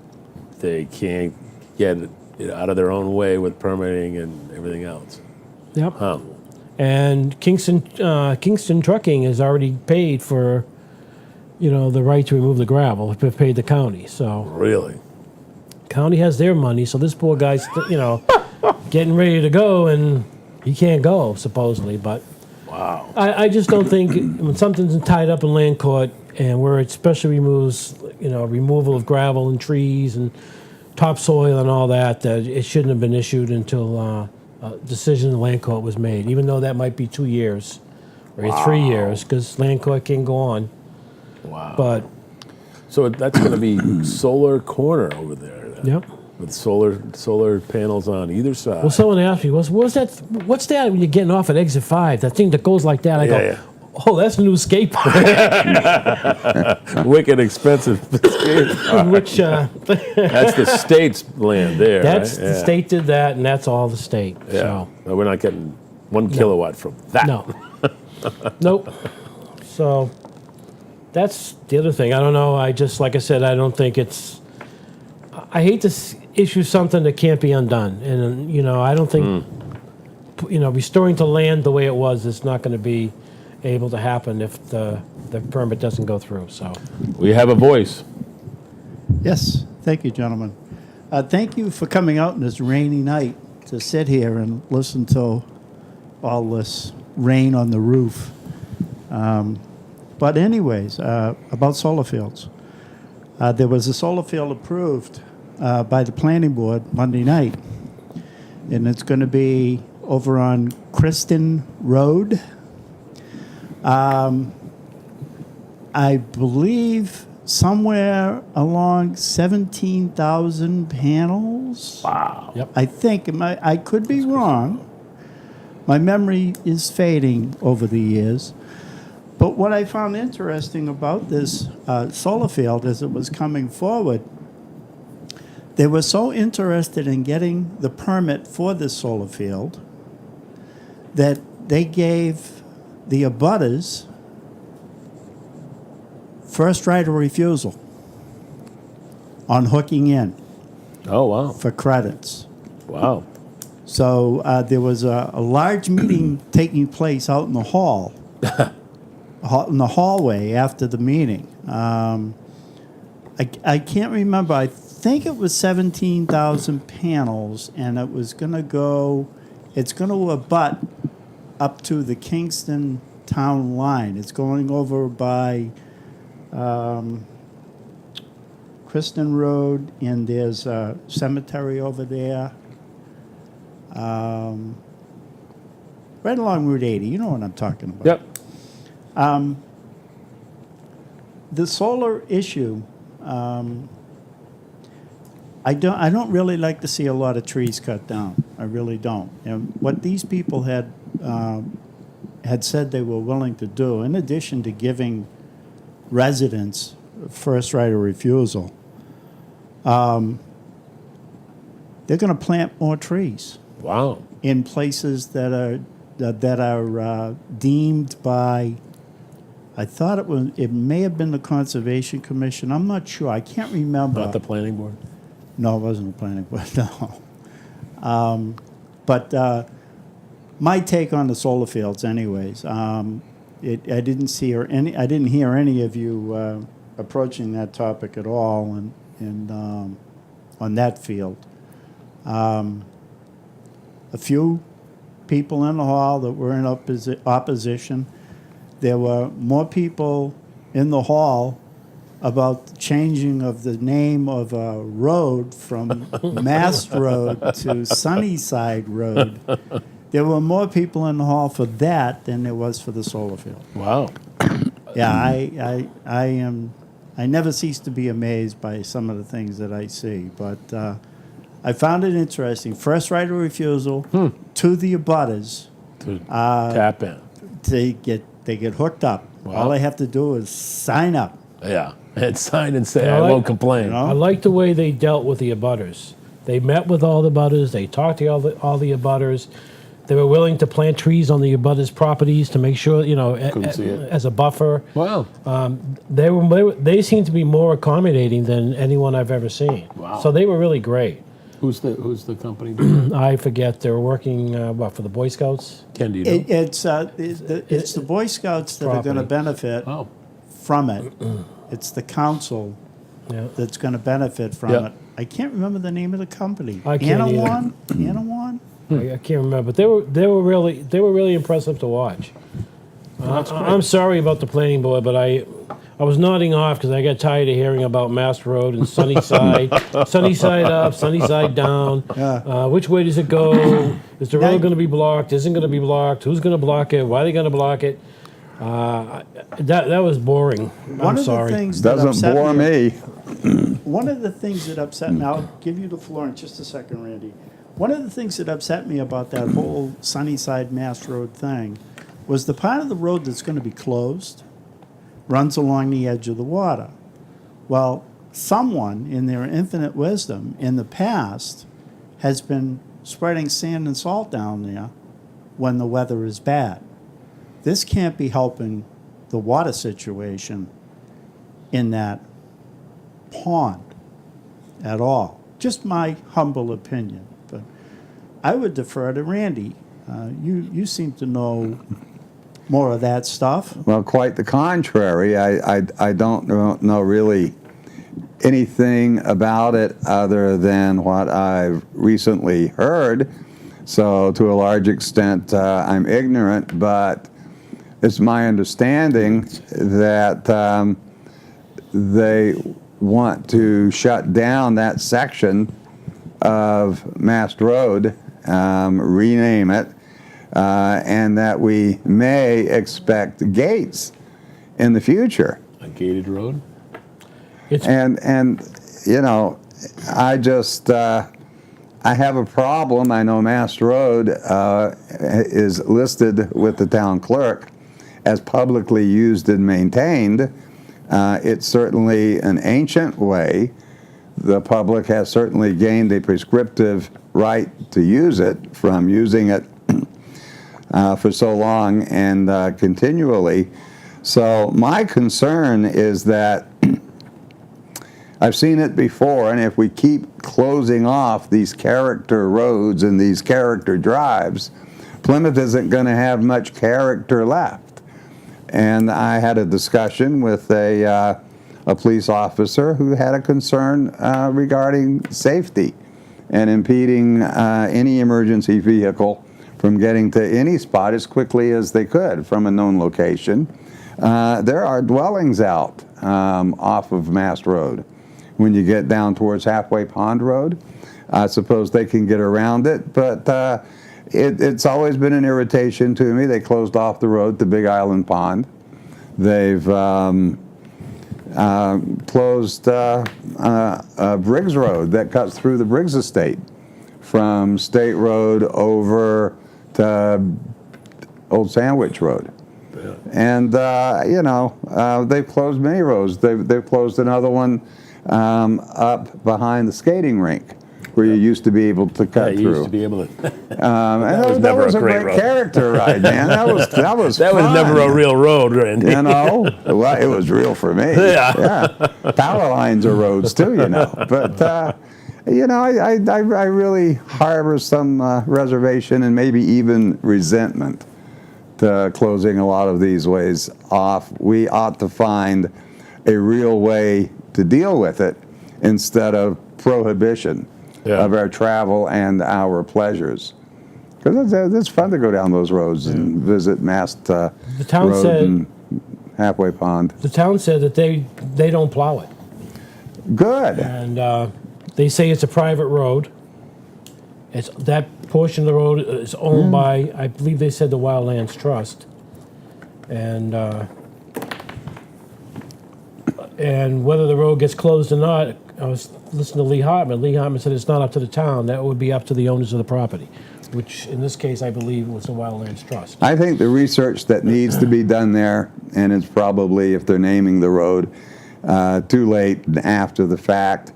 Speaker 1: they can't get it out of their own way with permitting and everything else.
Speaker 2: Yep.
Speaker 1: Huh.
Speaker 2: And Kingston Trucking has already paid for, the right to remove the gravel. They've paid the county, so
Speaker 1: Really?
Speaker 2: county has their money. So this poor guy's, getting ready to go, and he can't go supposedly. But
Speaker 1: Wow.
Speaker 2: I just don't think when something's tied up in land court and where it specially removes, removal of gravel and trees and topsoil and all that, that it shouldn't have been issued until a decision in the land court was made, even though that might be 2 years or 3 years, because land court can go on.
Speaker 1: Wow.
Speaker 2: But
Speaker 1: So that's going to be solar corner over there. Then,
Speaker 2: yep.
Speaker 1: With solar panels on either side.
Speaker 2: Well, someone asked me, what's that when you're getting off at exit 5? That thing that goes like that. I go,
Speaker 1: Yeah.
Speaker 2: oh, that's a new skate park.
Speaker 1: Wicked expensive.
Speaker 2: Which
Speaker 1: That's the state's land there.
Speaker 2: that's
Speaker 1: right?
Speaker 2: the state did that, and that's all the state.
Speaker 1: Yeah.
Speaker 2: So
Speaker 1: No, we're not getting 1 kilowatt from that.
Speaker 2: no, nope. So that's the other thing. I don't know. Like I said, I don't think it's. I hate to issue something that can't be undone, and I don't think restoring to land the way it was is not going to be able to happen if the permit doesn't go through. So
Speaker 1: We have a voice.
Speaker 4: Yes, thank you, gentlemen. Thank you for coming out on this rainy night to sit here and listen to all this rain on the roof. But anyways, about solar fields. There was a solar field approved by the planning board Monday night, and it's going to be over on Kristen Road. I believe somewhere along 17,000 panels.
Speaker 1: Wow.
Speaker 2: yep.
Speaker 4: I think, I could be wrong. My memory is fading over the years. But what I found interesting about this solar field as it was coming forward, they were so interested in getting the permit for this solar field that they gave the abutters first right of refusal on hooking in
Speaker 1: Oh, wow.
Speaker 4: for credits.
Speaker 1: Wow.
Speaker 4: So there was a large meeting taking place out in the hall, in the hallway after the meeting. I can't remember. I think it was 17,000 panels, and it was going to go. It's going to abut up to the Kingston town line. It's going over by Kristen Road, and there's a cemetery over there. Right along Route 80. You know what I'm talking about.
Speaker 1: Yep.
Speaker 4: The solar issue. I don't really like to see a lot of trees cut down. I really don't. And what these people had said they were willing to do, in addition to giving residents first right of refusal, they're going to plant more trees
Speaker 1: Wow.
Speaker 4: in places that are deemed by. I thought it may have been the Conservation Commission. I'm not sure. I can't remember.
Speaker 1: Not the planning board.
Speaker 4: No, it wasn't a planning board. No. But my take on the solar fields, anyways. I didn't hear any of you approaching that topic at all, and on that field. A few people in the hall that were in opposition. There were more people in the hall about the changing of the name of a road from Mast Road to Sunnyside Road. There were more people in the hall for that than there was for the solar field.
Speaker 1: Wow.
Speaker 4: Yeah, I never cease to be amazed by some of the things that I see, but I found it interesting. First right of refusal to the abutters.
Speaker 1: To tap in.
Speaker 4: They get hooked up.
Speaker 1: Wow.
Speaker 4: All they have to do is sign up.
Speaker 1: Yeah. And sign and say,
Speaker 2: Yeah,
Speaker 1: I
Speaker 2: like-
Speaker 1: won't complain.
Speaker 4: You know?
Speaker 2: I like the way they dealt with the abutters. They met with all the abutters. They talked to all the abutters. They were willing to plant trees on the abutters' properties to make sure,
Speaker 1: Couldn't see it.
Speaker 2: as a buffer.
Speaker 1: Wow.
Speaker 2: They seemed to be more accommodating than anyone I've ever seen.
Speaker 1: Wow.
Speaker 2: So they were really great.
Speaker 1: Who's the company doing?
Speaker 2: I forget they were working for the Boy Scouts.
Speaker 1: Ken, do you know?
Speaker 4: It's the Boy Scouts that are going to
Speaker 2: Property.
Speaker 4: benefit
Speaker 1: Oh.
Speaker 4: from it. It's the council
Speaker 2: Yeah.
Speaker 4: that's going to benefit from
Speaker 1: Yeah.
Speaker 4: it. I can't remember the name of the company.
Speaker 2: I can't either.
Speaker 4: Anawan?
Speaker 2: I can't remember, but they were really impressive to watch. I'm sorry about the planning board, but I was nodding off because I got tired of hearing about Mast Road and Sunnyside, Sunnyside up, Sunnyside down.
Speaker 4: Yeah.
Speaker 2: Which way does it go? Is the road going to be blocked? Isn't going to be blocked? Who's going to block it? Why are they going to block it? That was boring.
Speaker 4: One
Speaker 2: I'm
Speaker 4: of
Speaker 2: sorry.
Speaker 4: the things that
Speaker 3: Doesn't
Speaker 4: upset
Speaker 3: bore me.
Speaker 4: One of the things that upset me, I'll give you the floor in just a second, Randy. One of the things that upset me about that whole Sunnyside Mass Road thing was the part of the road that's going to be closed runs along the edge of the water. Well, someone in their infinite wisdom in the past has been spreading sand and salt down there when the weather is bad. This can't be helping the water situation in that pond at all. Just my humble opinion. But I would defer to Randy. You seem to know more of that stuff.
Speaker 3: Well, quite the contrary. I don't know really anything about it other than what I've recently heard. So to a large extent, I'm ignorant, but it's my understanding that they want to shut down that section of Mast Road, rename it, and that we may expect gates in the future.
Speaker 1: A gated road?
Speaker 2: It's
Speaker 3: And you know, I just I have a problem. I know Mast Road is listed with the town clerk as publicly used and maintained. It's certainly an ancient way. The public has certainly gained a prescriptive right to use it from using it for so long and continually. So my concern is that I've seen it before, and if we keep closing off these character roads and these character drives, Plymouth isn't going to have much character left. And I had a discussion with a police officer who had a concern regarding safety and impeding any emergency vehicle from getting to any spot as quickly as they could from a known location. There are dwellings out off of Mast Road. When you get down towards Halfway Pond Road, I suppose they can get around it, but it's always been an irritation to me. They closed off the road to Big Island Pond. They've closed Briggs Road that cuts through the Briggs estate from State Road over to Old Sandwich Road. Yeah. And, they've closed many roads. They've closed another one up behind the skating rink where you used to be able to cut through.
Speaker 1: Used to be able to.
Speaker 3: that was a great character ride, man. That was
Speaker 1: That was
Speaker 3: fun.
Speaker 1: never a real road, Randy.
Speaker 3: Well, it was real for me.
Speaker 1: Yeah.
Speaker 3: Power lines are roads too, But I really harbor some reservation and maybe even resentment to closing a lot of these ways off. We ought to find a real way to deal with it instead of prohibition of our travel and our pleasures. Because it's fun to go down those roads and visit Mast
Speaker 2: The town
Speaker 3: Road
Speaker 2: said
Speaker 3: and Halfway Pond.
Speaker 2: the town said that they don't plow it,
Speaker 3: Good.
Speaker 2: and they say it's a private road. It's that portion of the road is owned by, I believe they said, the Wildlands Trust, and whether the road gets closed or not, I was listening to Lee Hartman. Lee Hartman said it's not up to the town. That would be up to the owners of the property, which in this case I believe was the Wildlands Trust.
Speaker 3: I think the research that needs to be done there, and it's probably, if they're naming the road, too late and after the fact,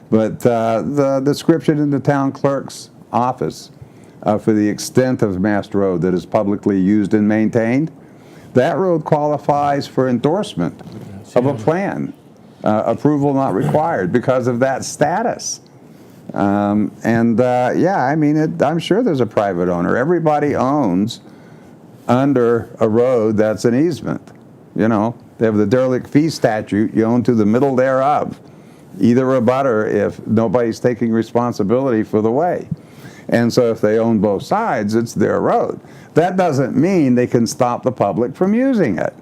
Speaker 3: but the description in the town clerk's office for the extent of Mast Road that is publicly used and maintained, that road qualifies for endorsement of a plan. Approval not required because of that status. I'm sure there's a private owner. Everybody owns under a road that's an easement. They have the derelict fee statute, you own to the middle thereof, either a butter if nobody's taking responsibility for the way. And so if they own both sides, it's their road. That doesn't mean they can stop the public from using it.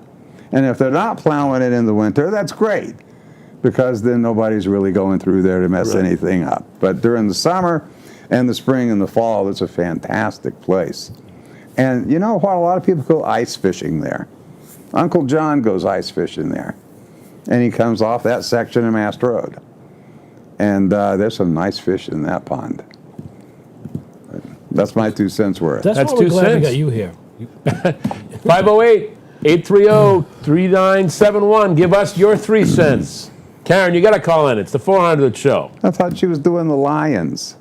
Speaker 3: And if they're not plowing it in the winter, that's great, because then nobody's really going through there to mess anything up. But during the summer and the spring and the fall, it's a fantastic place. And you know what? A lot of people go ice fishing there. Uncle John goes ice fishing there. And he comes off that section of Mast Road. And there's some nice fish in that pond. That's my 2 cents worth.
Speaker 2: That's why we're
Speaker 1: 2
Speaker 2: glad we
Speaker 1: cents.
Speaker 2: got you here.
Speaker 1: 508-830-3971. Give us your 3 cents. Karen, you got to call in. It's the 400th show.
Speaker 3: I thought she was doing the Lions.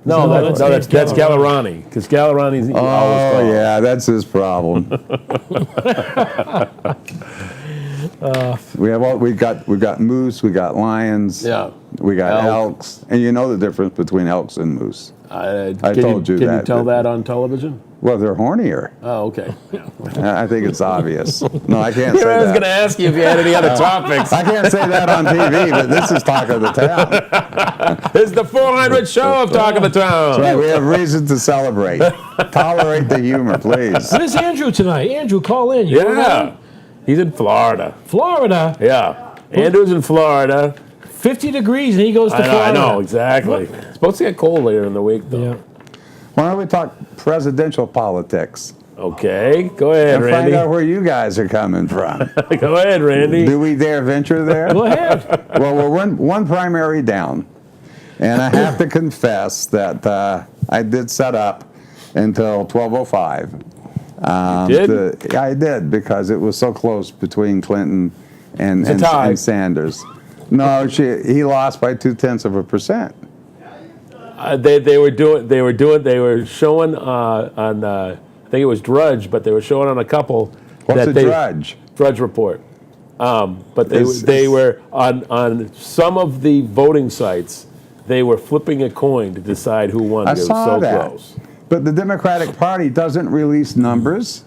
Speaker 1: No,
Speaker 2: No,
Speaker 1: that's
Speaker 2: that's
Speaker 1: Gallerani, because Gallerani's always
Speaker 3: Oh,
Speaker 1: calling.
Speaker 3: yeah, that's his problem. we got moose, we got lions, we got elks, and you know the difference between elks and moose. I told you that.
Speaker 1: Can you tell that on television?
Speaker 3: Well, they're hornier.
Speaker 1: Oh, okay.
Speaker 3: I think it's obvious. No, I can't say
Speaker 1: I was
Speaker 3: that.
Speaker 1: going to ask you if you had any other topics.
Speaker 3: I can't say that on TV, but this is Talk of the Town.
Speaker 1: This is the 400th show of Talk of the Town.
Speaker 3: Right, we have reason to celebrate. Tolerate the humor, please.
Speaker 2: Where's Andrew tonight? Andrew, call in. You know
Speaker 1: Yeah.
Speaker 2: him?
Speaker 1: He's in Florida.
Speaker 2: Florida,
Speaker 1: Yeah. Andrew's in Florida.
Speaker 2: 50 degrees, and he goes to Florida.
Speaker 1: I know, exactly. It's supposed to get cold later in the week, though.
Speaker 2: Yeah.
Speaker 3: Why don't we talk presidential politics
Speaker 1: Okay, go ahead,
Speaker 3: and
Speaker 1: Randy.
Speaker 3: find out where you guys are coming from?
Speaker 1: Go ahead, Randy.
Speaker 3: Do we dare venture there?
Speaker 2: Go ahead.
Speaker 3: Well, we're one primary down, and I have to confess that I did set up until 12:05.
Speaker 1: You did?
Speaker 3: I did, because it was so close between Clinton and
Speaker 1: tie.
Speaker 3: Sanders. No, he lost by 0.2%.
Speaker 1: They were showing on I think it was Drudge, but they were showing on a couple.
Speaker 3: What's a Drudge?
Speaker 1: Drudge Report. But they were on some of the voting sites. They were flipping a coin to decide who won.
Speaker 3: I
Speaker 1: It was
Speaker 3: saw
Speaker 1: so
Speaker 3: that.
Speaker 1: close.
Speaker 3: But the Democratic Party doesn't release numbers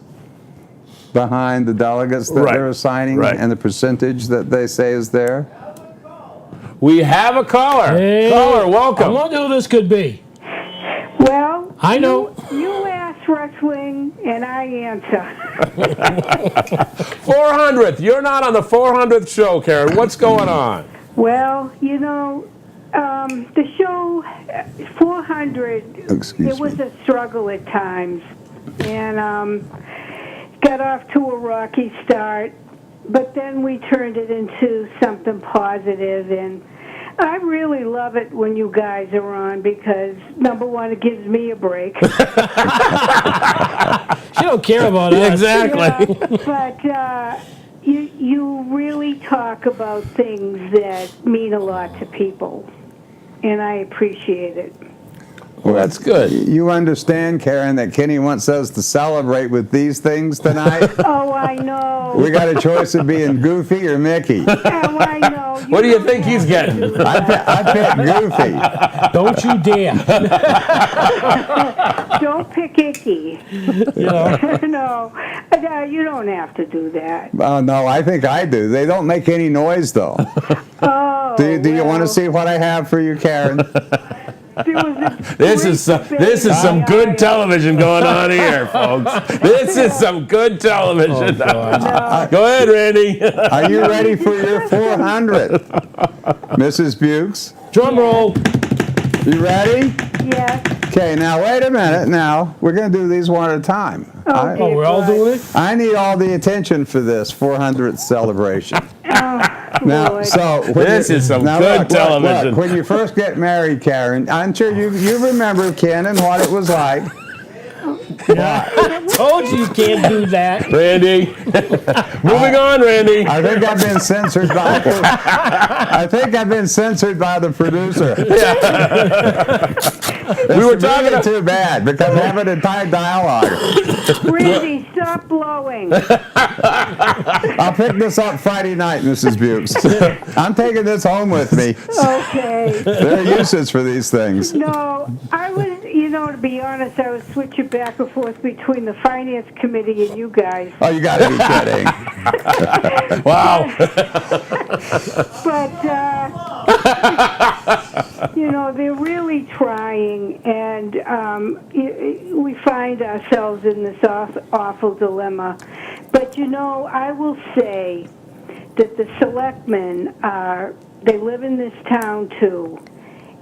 Speaker 3: behind the delegates that
Speaker 1: Right.
Speaker 3: they're assigning
Speaker 1: Right.
Speaker 3: and the percentage that they say is there.
Speaker 1: We have a caller.
Speaker 2: Hey,
Speaker 1: Caller,
Speaker 2: I
Speaker 1: welcome.
Speaker 2: wonder who this could be.
Speaker 5: Well,
Speaker 2: I know.
Speaker 5: You ask wrestling, and I answer.
Speaker 1: 400th. You're not on the 400th show, Karen. What's going on?
Speaker 5: Well, the show 400.
Speaker 3: Excuse
Speaker 5: it was
Speaker 3: me.
Speaker 5: a struggle at times, and got off to a rocky start. But then we turned it into something positive, and I really love it when you guys are on because, number one, it gives me a break.
Speaker 2: She don't care about us.
Speaker 1: Exactly.
Speaker 5: But you really talk about things that mean a lot to people, and I appreciate it.
Speaker 1: Well, that's good.
Speaker 3: You understand, Karen, that Kenny wants us to celebrate with these things tonight?
Speaker 5: Oh, I know.
Speaker 3: We got a choice of being Goofy or Mickey.
Speaker 5: Oh, I know.
Speaker 1: What do you
Speaker 5: don't
Speaker 1: think he's
Speaker 5: have to
Speaker 1: getting?
Speaker 5: do that.
Speaker 3: I picked Goofy.
Speaker 2: Don't you dare.
Speaker 5: Don't pick Icky.
Speaker 2: You know.
Speaker 5: No, you don't have to do that.
Speaker 3: No, I think I do. They don't make any noise, though.
Speaker 5: Oh,
Speaker 3: Do you want to
Speaker 5: well,
Speaker 3: see what I have for you, Karen?
Speaker 5: there was a
Speaker 1: This
Speaker 5: great
Speaker 1: is some,
Speaker 5: debate
Speaker 1: this is some
Speaker 5: on
Speaker 1: good
Speaker 5: the
Speaker 1: television going on here, folks. This is some good television.
Speaker 5: No.
Speaker 1: Go ahead, Randy.
Speaker 3: Are you ready for your 400th? Mrs. Bukes,
Speaker 2: Drum roll.
Speaker 3: you ready?
Speaker 5: Yes.
Speaker 3: Okay, now wait a minute. Now, we're going to do these one at a time.
Speaker 5: Oh,
Speaker 2: Oh, we're all doing it?
Speaker 3: I need all the attention for this 400th celebration. Now,
Speaker 5: Lord.
Speaker 3: so
Speaker 1: This is some good television.
Speaker 3: Look, when you first get married, Karen, I'm sure you remember Ken and what it was like.
Speaker 2: Told you can't do that.
Speaker 1: Randy. Moving on, Randy.
Speaker 3: I think I've been censored by. I think I've been censored by the producer.
Speaker 1: We were talking
Speaker 3: Really too bad because I'm having a tight dialogue.
Speaker 5: Randy, stop blowing.
Speaker 3: I'll pick this up Friday night, Mrs. Bukes. I'm taking this home with me.
Speaker 5: Okay.
Speaker 3: There are uses for these things.
Speaker 5: No, I was, to be honest, I was switching back and forth between the finance committee and you guys.
Speaker 3: Oh, you got to be kidding.
Speaker 1: Wow.
Speaker 5: But, they're really trying, and we find ourselves in this awful dilemma. But, I will say that the selectmen they live in this town too,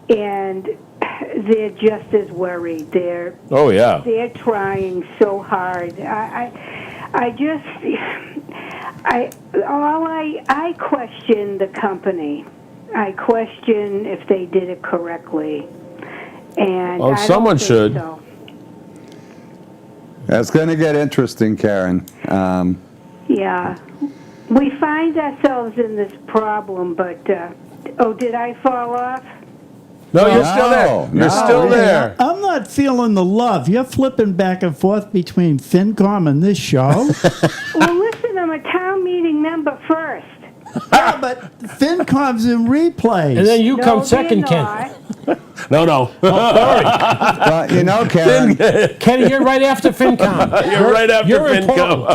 Speaker 5: and they're just as worried.
Speaker 1: Oh, yeah.
Speaker 5: They're trying so hard. I question the company. I question if they did it correctly. And
Speaker 1: Well,
Speaker 5: I don't
Speaker 1: someone
Speaker 5: think
Speaker 1: should.
Speaker 5: so.
Speaker 3: That's going to get interesting, Karen.
Speaker 5: Yeah. We find ourselves in this problem, but did I fall off?
Speaker 1: No, you're still there.
Speaker 3: No,
Speaker 1: You're
Speaker 3: no.
Speaker 1: still there.
Speaker 4: I'm not feeling the love. You're flipping back and forth between FinCom and this show.
Speaker 5: Well, listen, I'm a town meeting member first.
Speaker 4: Yeah, but FinCom's in replays.
Speaker 2: And then you
Speaker 5: No,
Speaker 2: come
Speaker 5: they're
Speaker 2: second, Ken.
Speaker 5: not.
Speaker 1: No.
Speaker 3: Well, Karen,
Speaker 2: Kenny, you're right after FinCom.
Speaker 1: You're right after
Speaker 2: you're
Speaker 1: FinCom.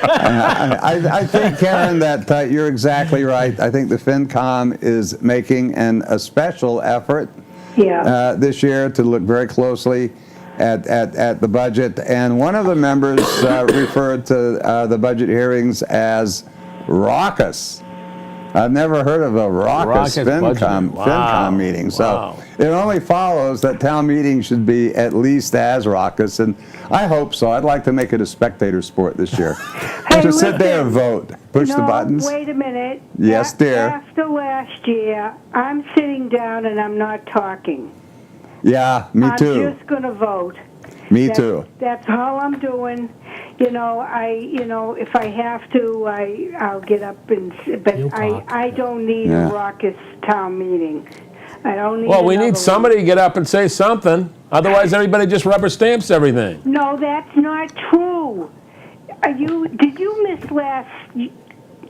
Speaker 3: I think, Karen, that you're exactly right. I think the FinCom is making a special effort
Speaker 5: Yeah.
Speaker 3: this year to look very closely at the budget. And one of the members referred to the budget hearings as raucous. I've never heard of a raucous
Speaker 1: Raucous budget.
Speaker 3: FinCom
Speaker 1: Wow.
Speaker 3: meeting. So
Speaker 1: Wow.
Speaker 3: it only follows that town meetings should be at least as raucous. And I hope so. I'd like to make it a spectator sport this year.
Speaker 5: Hey,
Speaker 3: Just sit there and
Speaker 5: listen.
Speaker 3: vote. Push the
Speaker 5: No,
Speaker 3: buttons.
Speaker 5: wait a minute.
Speaker 3: Yes, dear.
Speaker 5: After last year, I'm sitting down and I'm not talking.
Speaker 3: Yeah, me
Speaker 5: I'm
Speaker 3: too.
Speaker 5: just going to vote.
Speaker 3: Me too.
Speaker 5: That's all I'm doing. If I have to, I'll get up and. But
Speaker 2: You'll talk.
Speaker 5: I don't need
Speaker 3: Yeah.
Speaker 5: a raucous town meeting. I don't need.
Speaker 1: Well, we
Speaker 5: another
Speaker 1: need somebody to
Speaker 5: one.
Speaker 1: get up and say something. Otherwise, everybody just rubber stamps everything.
Speaker 5: No, that's not true. Did you miss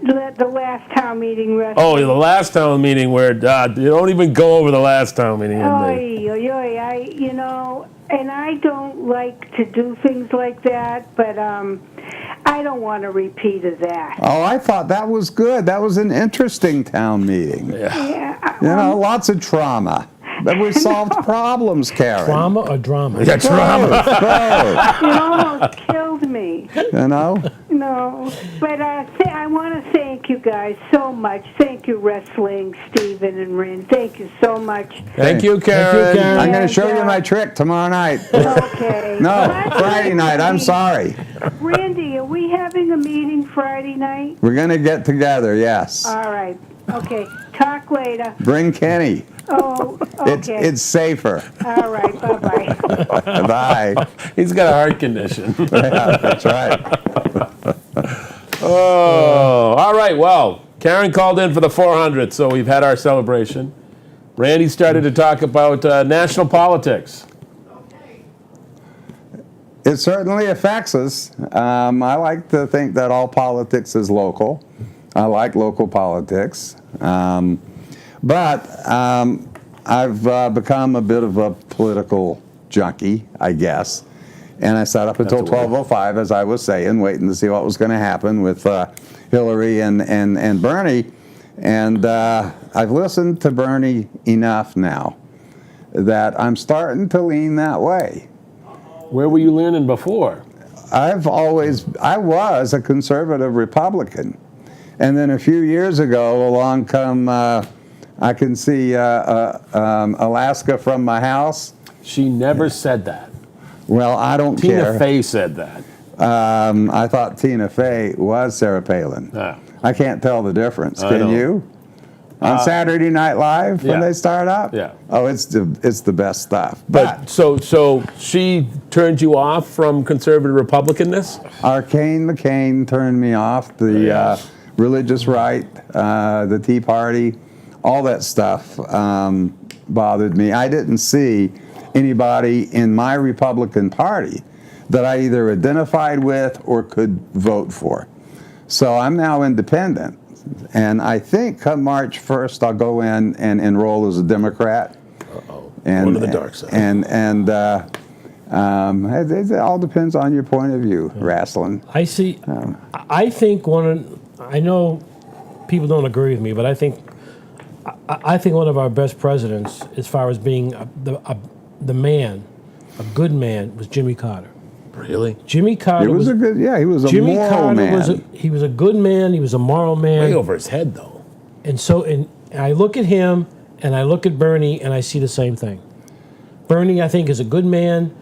Speaker 5: The last town meeting wrestling.
Speaker 1: Oh, the last town meeting where you don't even go over the last town meeting.
Speaker 5: Oy, oy, oy, and I don't like to do things like that, but I don't want a repeat of that.
Speaker 3: Oh, I thought that was good. That was an interesting town meeting.
Speaker 5: Yeah,
Speaker 3: You know, lots of trauma. But we solved problems, Karen.
Speaker 2: Trauma or drama?
Speaker 1: Yeah, trauma.
Speaker 3: Both.
Speaker 5: it almost killed me.
Speaker 3: You know?
Speaker 5: No, but I want to thank you guys so much. Thank you, Wrestling, Stephen and Rin. Thank you so much.
Speaker 1: Thank you, Karen.
Speaker 2: Karen.
Speaker 3: I'm going to show you
Speaker 5: And,
Speaker 3: my trick tomorrow night.
Speaker 5: Okay.
Speaker 3: No,
Speaker 5: Well,
Speaker 3: Friday night. I'm sorry.
Speaker 5: Randy, are we having a meeting Friday night?
Speaker 3: We're going to get together, yes.
Speaker 5: All right. Okay. Talk later.
Speaker 3: Bring Kenny.
Speaker 5: Oh, okay.
Speaker 3: It's safer.
Speaker 5: All right. Bye-bye.
Speaker 3: Bye.
Speaker 1: He's got a heart condition.
Speaker 3: Yeah, that's right.
Speaker 1: Oh, all right. Well, Karen called in for the 400th, so we've had our celebration. Randy started to talk about national politics.
Speaker 3: It certainly affects us. I like to think that all politics is local. I like local politics. But I've become a bit of a political junkie, I guess. And I sat up until 12:05, as I was saying, waiting to see what was going to happen with Hillary and Bernie. And I've listened to Bernie enough now that I'm starting to lean that way.
Speaker 1: Where were you learning before?
Speaker 3: I was a conservative Republican. And then a few years ago, along come, I can see Alaska from my house.
Speaker 1: She never said that.
Speaker 3: Well, I don't
Speaker 1: Tina
Speaker 3: care.
Speaker 1: Fey said that.
Speaker 3: I thought Tina Fey was Sarah Palin.
Speaker 1: Ah.
Speaker 3: I can't tell the difference.
Speaker 1: I
Speaker 3: Can
Speaker 1: know.
Speaker 3: you? On Saturday Night Live when
Speaker 1: yeah.
Speaker 3: they start up?
Speaker 1: Yeah.
Speaker 3: Oh, it's the best stuff.
Speaker 1: But so she turned you off from conservative Republicanness?
Speaker 3: Arcane McCain turned me off. The religious right, the Tea Party, all that stuff bothered me. I didn't see anybody in my Republican Party that I either identified with or could vote for. So I'm now independent. And I think come March 1st, I'll go in and enroll as a Democrat.
Speaker 1: Uh-oh.
Speaker 3: And,
Speaker 1: Going to the dark side.
Speaker 3: It all depends on your point of view, wrestling.
Speaker 2: I see. I think I know people don't agree with me, but I think one of our best presidents, as far as being the man, a good man, was Jimmy Carter.
Speaker 1: Really?
Speaker 2: Jimmy Carter
Speaker 3: He was a good, he was a
Speaker 2: Jimmy
Speaker 3: moral
Speaker 2: Carter
Speaker 3: man.
Speaker 2: he was a good man. He was a moral man.
Speaker 1: Way over his head, though.
Speaker 2: And I look at him and I look at Bernie and I see the same thing. Bernie, I think, is a good man,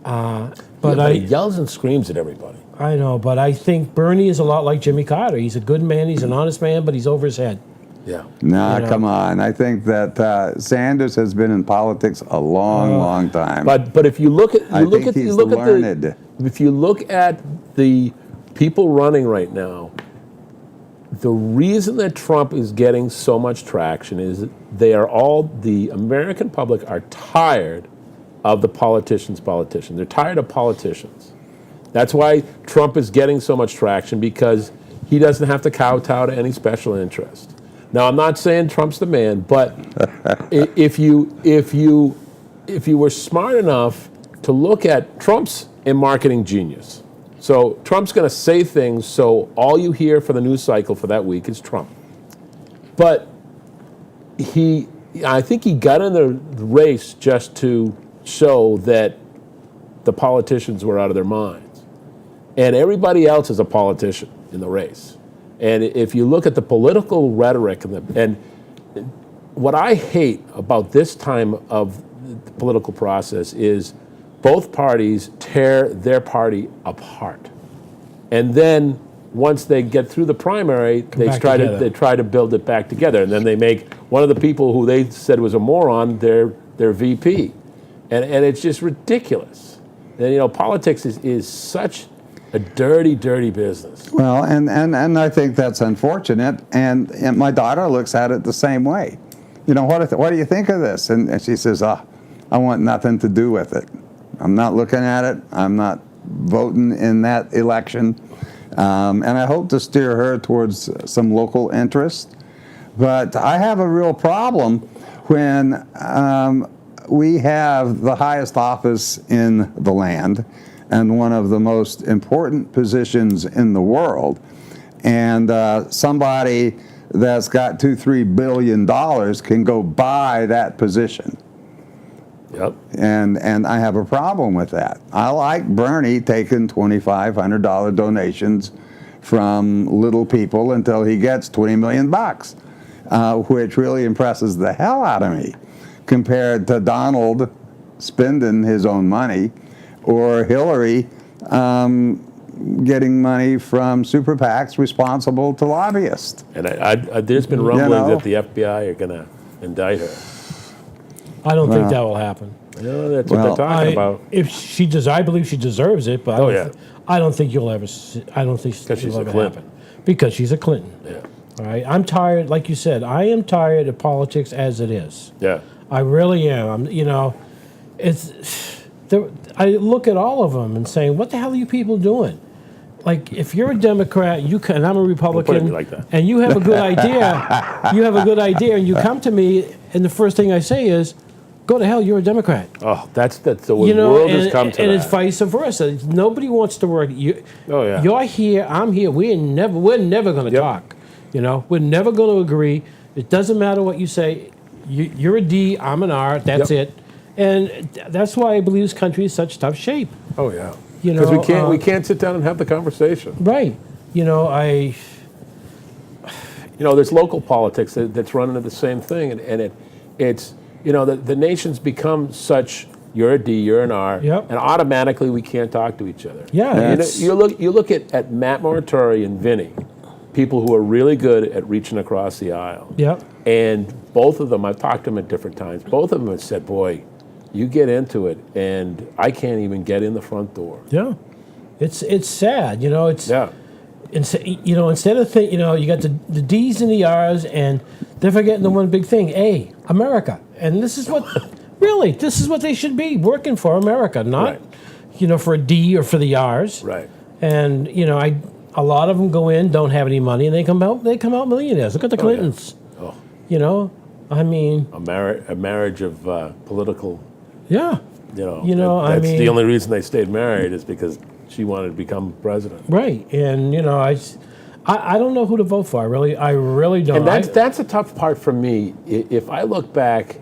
Speaker 2: but
Speaker 1: he yells and screams at everybody.
Speaker 2: I know, but I think Bernie is a lot like Jimmy Carter. He's a good man. He's an honest man, but he's over his head.
Speaker 1: Yeah.
Speaker 3: Nah,
Speaker 2: You know.
Speaker 3: come on. I think that Sanders has been in politics a long time.
Speaker 1: But if you look at
Speaker 3: learned.
Speaker 1: if you look at the people running right now, the reason that Trump is getting so much traction is the American public are tired of the politicians. They're tired of politicians. That's why Trump is getting so much traction, because he doesn't have to kowtow to any special interest. Now, I'm not saying Trump's the man, but if you were smart enough to look at Trump's a marketing genius. So Trump's going to say things so all you hear for the news cycle for that week is Trump. But I think he got in the race just to show that the politicians were out of their minds. And everybody else is a politician in the race. And if you look at the political rhetoric and what I hate about this time of the political process is both parties tear their party apart. And then once they get through the primary, they try to build it back together. And then they make one of the people who they said was a moron their VP. And it's just ridiculous. And politics is such a dirty, dirty business.
Speaker 3: Well, and I think that's unfortunate. And my daughter looks at it the same way. What do you think of this? And she says, I want nothing to do with it. I'm not looking at it. I'm not voting in that election. And I hope to steer her towards some local interest. But I have a real problem when we have the highest office in the land and one of the most important positions in the world, and somebody that's got $2-3 billion can go buy that position.
Speaker 1: Yep.
Speaker 3: And I have a problem with that. I like Bernie taking $2,500 donations from little people until he gets $20 million, which really impresses the hell out of me, compared to Donald spending his own money, or Hillary getting money from super PACs responsible to lobbyists.
Speaker 1: And there's been rumblings that the FBI are going to indict her.
Speaker 2: I don't think that will happen.
Speaker 1: No, that's what they're talking about.
Speaker 2: If she does, I believe she deserves it. But I don't think you'll ever. I don't think it'll ever happen because she's a Clinton.
Speaker 1: Yeah.
Speaker 2: All right. I'm tired. Like you said, I am tired of politics as it is.
Speaker 1: Yeah.
Speaker 2: I really am. I look at all of them and saying, "What the hell are you people doing?" Like, if you're a Democrat, and I'm a Republican,
Speaker 1: Don't put it like that.
Speaker 2: and you have a good idea, and you come to me, and the first thing I say is, "Go to hell, you're a Democrat."
Speaker 1: Oh, that's the world has come to
Speaker 2: and
Speaker 1: that.
Speaker 2: it's vice versa. Nobody wants to work.
Speaker 1: Yeah.
Speaker 2: You're here, I'm here. We're never going to talk. We're never going to agree. It doesn't matter what you say. You're a D, I'm an R. That's it. And that's why I believe this country is such tough shape.
Speaker 1: Oh yeah. Because we can't sit down and have the conversation.
Speaker 2: Right.
Speaker 1: there's local politics that's running into the same thing, and it's the nation's become such. You're a D, you're an R, and automatically we can't talk to each other.
Speaker 2: Yeah.
Speaker 1: You look at Matt Moratori and Vinny, people who are really good at reaching across the aisle.
Speaker 2: Yep.
Speaker 1: And both of them, I've talked to them at different times. Both of them have said, "Boy, you get into it, and I can't even get in the front door."
Speaker 2: Yeah. It's sad. It's
Speaker 1: Yeah.
Speaker 2: Instead of you got the D's and the R's, and they're forgetting the one big thing: A, America. And this is what they should be working for, America, not for a D or for the R's.
Speaker 1: Right.
Speaker 2: And a lot of them go in, don't have any money, and they come out millionaires. Look at the Clintons.
Speaker 1: Oh.
Speaker 2: I mean,
Speaker 1: A marriage of political.
Speaker 2: yeah.
Speaker 1: That's the only reason they stayed married is because she wanted to become president.
Speaker 2: Right. And I don't know who to vote for. I really don't.
Speaker 1: And that's a tough part for me. If I look back,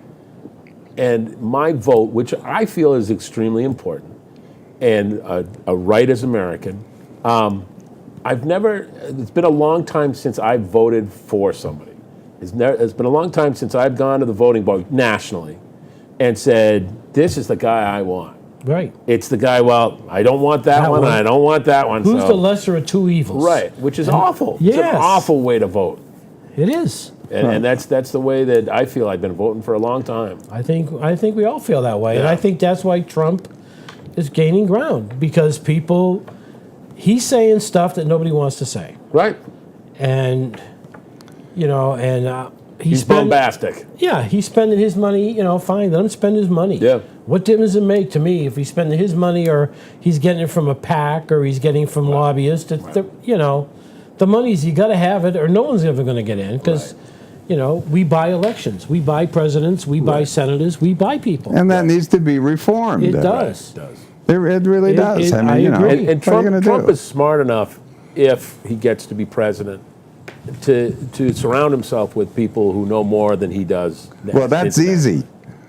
Speaker 1: and my vote, which I feel is extremely important, and a right as American, it's been a long time since I've voted for somebody. It's been a long time since I've gone to the voting booth nationally and said, "This is the guy I want."
Speaker 2: Right.
Speaker 1: It's the guy, I don't want that one, and I don't want that one.
Speaker 2: Who's the lesser of two evils?
Speaker 1: Right, which is awful.
Speaker 2: Yes.
Speaker 1: It's an awful way to vote.
Speaker 2: It is.
Speaker 1: And that's the way that I feel. I've been voting for a long time.
Speaker 2: I think we all feel that way.
Speaker 1: Yeah.
Speaker 2: And I think that's why Trump is gaining ground, because he's saying stuff that nobody wants to say.
Speaker 1: Right.
Speaker 2: And,
Speaker 1: He's bombastic.
Speaker 2: Yeah, he's spending his money, fine, let him spend his money.
Speaker 1: Yeah.
Speaker 2: What difference does it make to me if he's spending his money or he's getting it from a PAC or he's getting it from lobbyists? The money's, you got to have it or no one's ever going to get in because, we buy elections. We buy presidents. We buy senators. We buy people.
Speaker 3: And that needs to be reformed.
Speaker 2: It does.
Speaker 1: It does.
Speaker 3: It really does.
Speaker 2: I agree.
Speaker 1: And Trump is smart enough, if he gets to be president, to surround himself with people who know more than he does.
Speaker 3: Well, that's easy,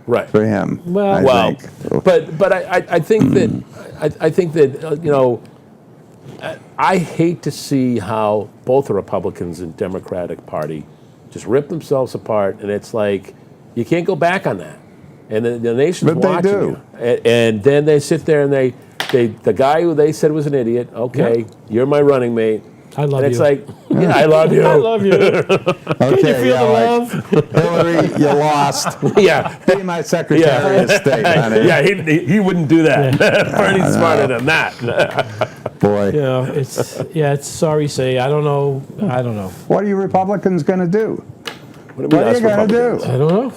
Speaker 1: right,
Speaker 3: for him.
Speaker 1: Well, but I think that I hate to see how both the Republicans and Democratic Party just rip themselves apart, and it's like you can't go back on that. And the nation's watching you, and then they sit there and the guy who they said was an idiot. Okay, you're my running mate.
Speaker 2: I love you.
Speaker 1: And it's like, I love you.
Speaker 2: I love you. Can you feel the love?
Speaker 3: Hillary, you lost.
Speaker 1: Yeah.
Speaker 3: Be my Secretary of State, honey.
Speaker 1: Yeah, he wouldn't do that. Bernie's smarter than that.
Speaker 3: Boy.
Speaker 2: It's sorry say. I don't know.
Speaker 3: What are you Republicans going to do?
Speaker 1: What are you
Speaker 3: going to do?
Speaker 2: I don't know.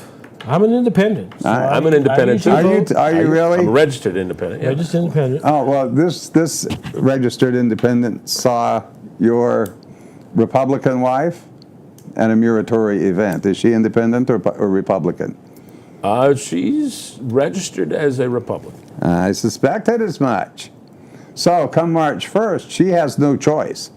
Speaker 2: I'm an independent. So
Speaker 1: I'm an independent,
Speaker 2: I
Speaker 1: too.
Speaker 2: usually vote.
Speaker 3: Are you really?
Speaker 1: I'm a registered independent. Yeah.
Speaker 2: Registered independent.
Speaker 3: Oh, well, this registered independent saw your Republican wife at a Muratori event. Is she independent or Republican?
Speaker 1: She's registered as a Republican.
Speaker 3: I suspected as much. So come March 1st, she has no choice.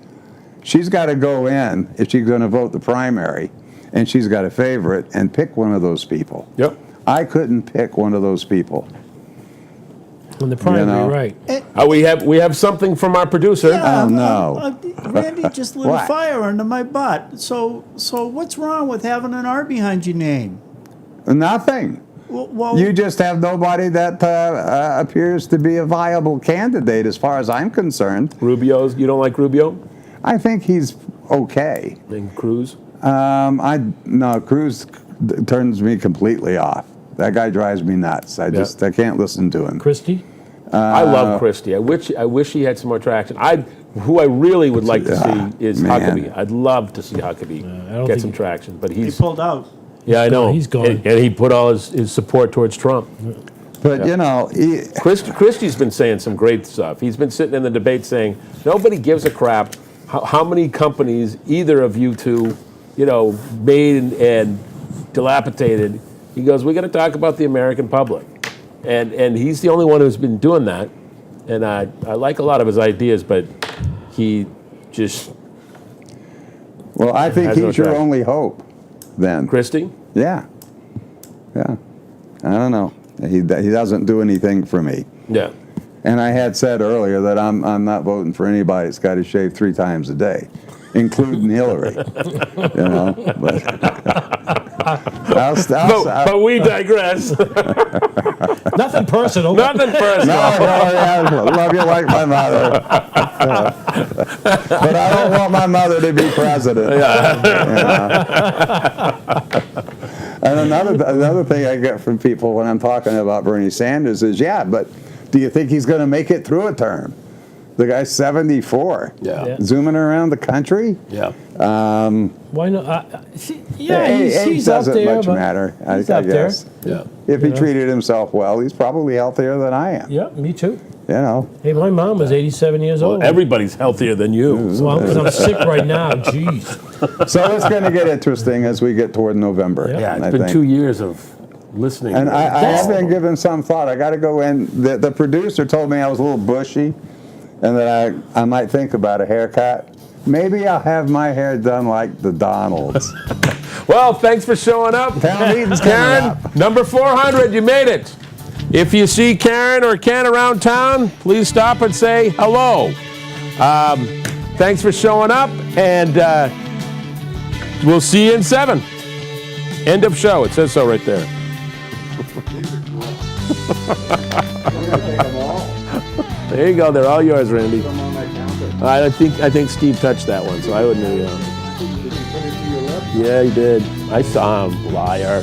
Speaker 3: She's got to go in, if she's going to vote the primary, and she's got a favorite, and pick one of those people.
Speaker 1: Yep.
Speaker 3: I couldn't pick one of those people.
Speaker 2: On the primary,
Speaker 3: know.
Speaker 2: right.
Speaker 1: We have something from our producer.
Speaker 3: Oh, no.
Speaker 4: Randy just lit a
Speaker 3: What?
Speaker 4: fire under my butt. So what's wrong with having an R behind your name?
Speaker 3: Nothing.
Speaker 4: Well,
Speaker 3: You just have nobody that appears to be a viable candidate as far as I'm concerned.
Speaker 1: Rubio's. You don't like Rubio?
Speaker 3: I think he's okay.
Speaker 1: And Cruz?
Speaker 3: No, Cruz turns me completely off. That guy drives me nuts. I can't listen to him.
Speaker 2: Christie?
Speaker 1: I love Christie. I wish he had some more traction. Who I really would like to see is
Speaker 3: man.
Speaker 1: Huckabee. I'd love to see Huckabee
Speaker 2: don't
Speaker 1: get
Speaker 2: think
Speaker 1: some traction, but
Speaker 4: he
Speaker 1: he's
Speaker 4: pulled out.
Speaker 1: yeah, I know
Speaker 2: He's gone.
Speaker 1: and he put all his support towards Trump.
Speaker 3: But you know,
Speaker 1: Christie's been saying some great stuff. He's been sitting in the debate saying nobody gives a crap how many companies either of you two, made and dilapidated. He goes, we got to talk about the American public, and he's the only one who's been doing that. And I like a lot of his ideas, but he just
Speaker 3: well, I think
Speaker 1: Has no
Speaker 3: he's your
Speaker 1: traction.
Speaker 3: only hope. Then,
Speaker 1: Christie.
Speaker 3: yeah. I don't know. He doesn't do anything for me.
Speaker 1: Yeah.
Speaker 3: And I had said earlier that I'm not voting for anybody that's got to shave 3 times a day, including Hillary. But
Speaker 1: But we digress.
Speaker 2: Nothing personal.
Speaker 1: Nothing personal.
Speaker 3: I love you like my mother. But I don't want my mother to be president. And another thing I get from people when I'm talking about Bernie Sanders is, but do you think he's going to make it through a term? The guy's 74.
Speaker 1: Yeah.
Speaker 3: Zooming around the country.
Speaker 1: Yeah.
Speaker 2: Why not?
Speaker 3: Age
Speaker 2: he's up
Speaker 3: doesn't
Speaker 2: there.
Speaker 3: much
Speaker 2: but
Speaker 3: matter,
Speaker 2: he's
Speaker 3: I
Speaker 2: up there.
Speaker 3: guess.
Speaker 1: Yeah.
Speaker 3: If he treated himself well, he's probably healthier than I am.
Speaker 2: Yeah, me too.
Speaker 3: Hey,
Speaker 2: my mom was 87 years old.
Speaker 1: Everybody's healthier than you.
Speaker 2: Well, because I'm sick right now. Jeez.
Speaker 3: So it's going to get interesting as we get toward November.
Speaker 1: Yeah,
Speaker 3: I
Speaker 1: it's been
Speaker 3: think.
Speaker 1: 2 years of listening.
Speaker 3: And
Speaker 1: to
Speaker 3: I have been given some thought. I got to go in. The producer told me I was a little bushy, and that I might think about a haircut. Maybe I'll have my hair done like the Donalds.
Speaker 1: Well, thanks for showing up.
Speaker 3: Town meeting's coming
Speaker 1: Karen,
Speaker 3: up.
Speaker 1: number 400, you made it. If you see Karen or Ken around town, please stop and say hello. Thanks for showing up, and we'll see you in 7. End of show. It says so right there. There you go. They're all yours, Randy. I think Steve touched that one, so I wouldn't. Yeah, he did. I saw him, liar.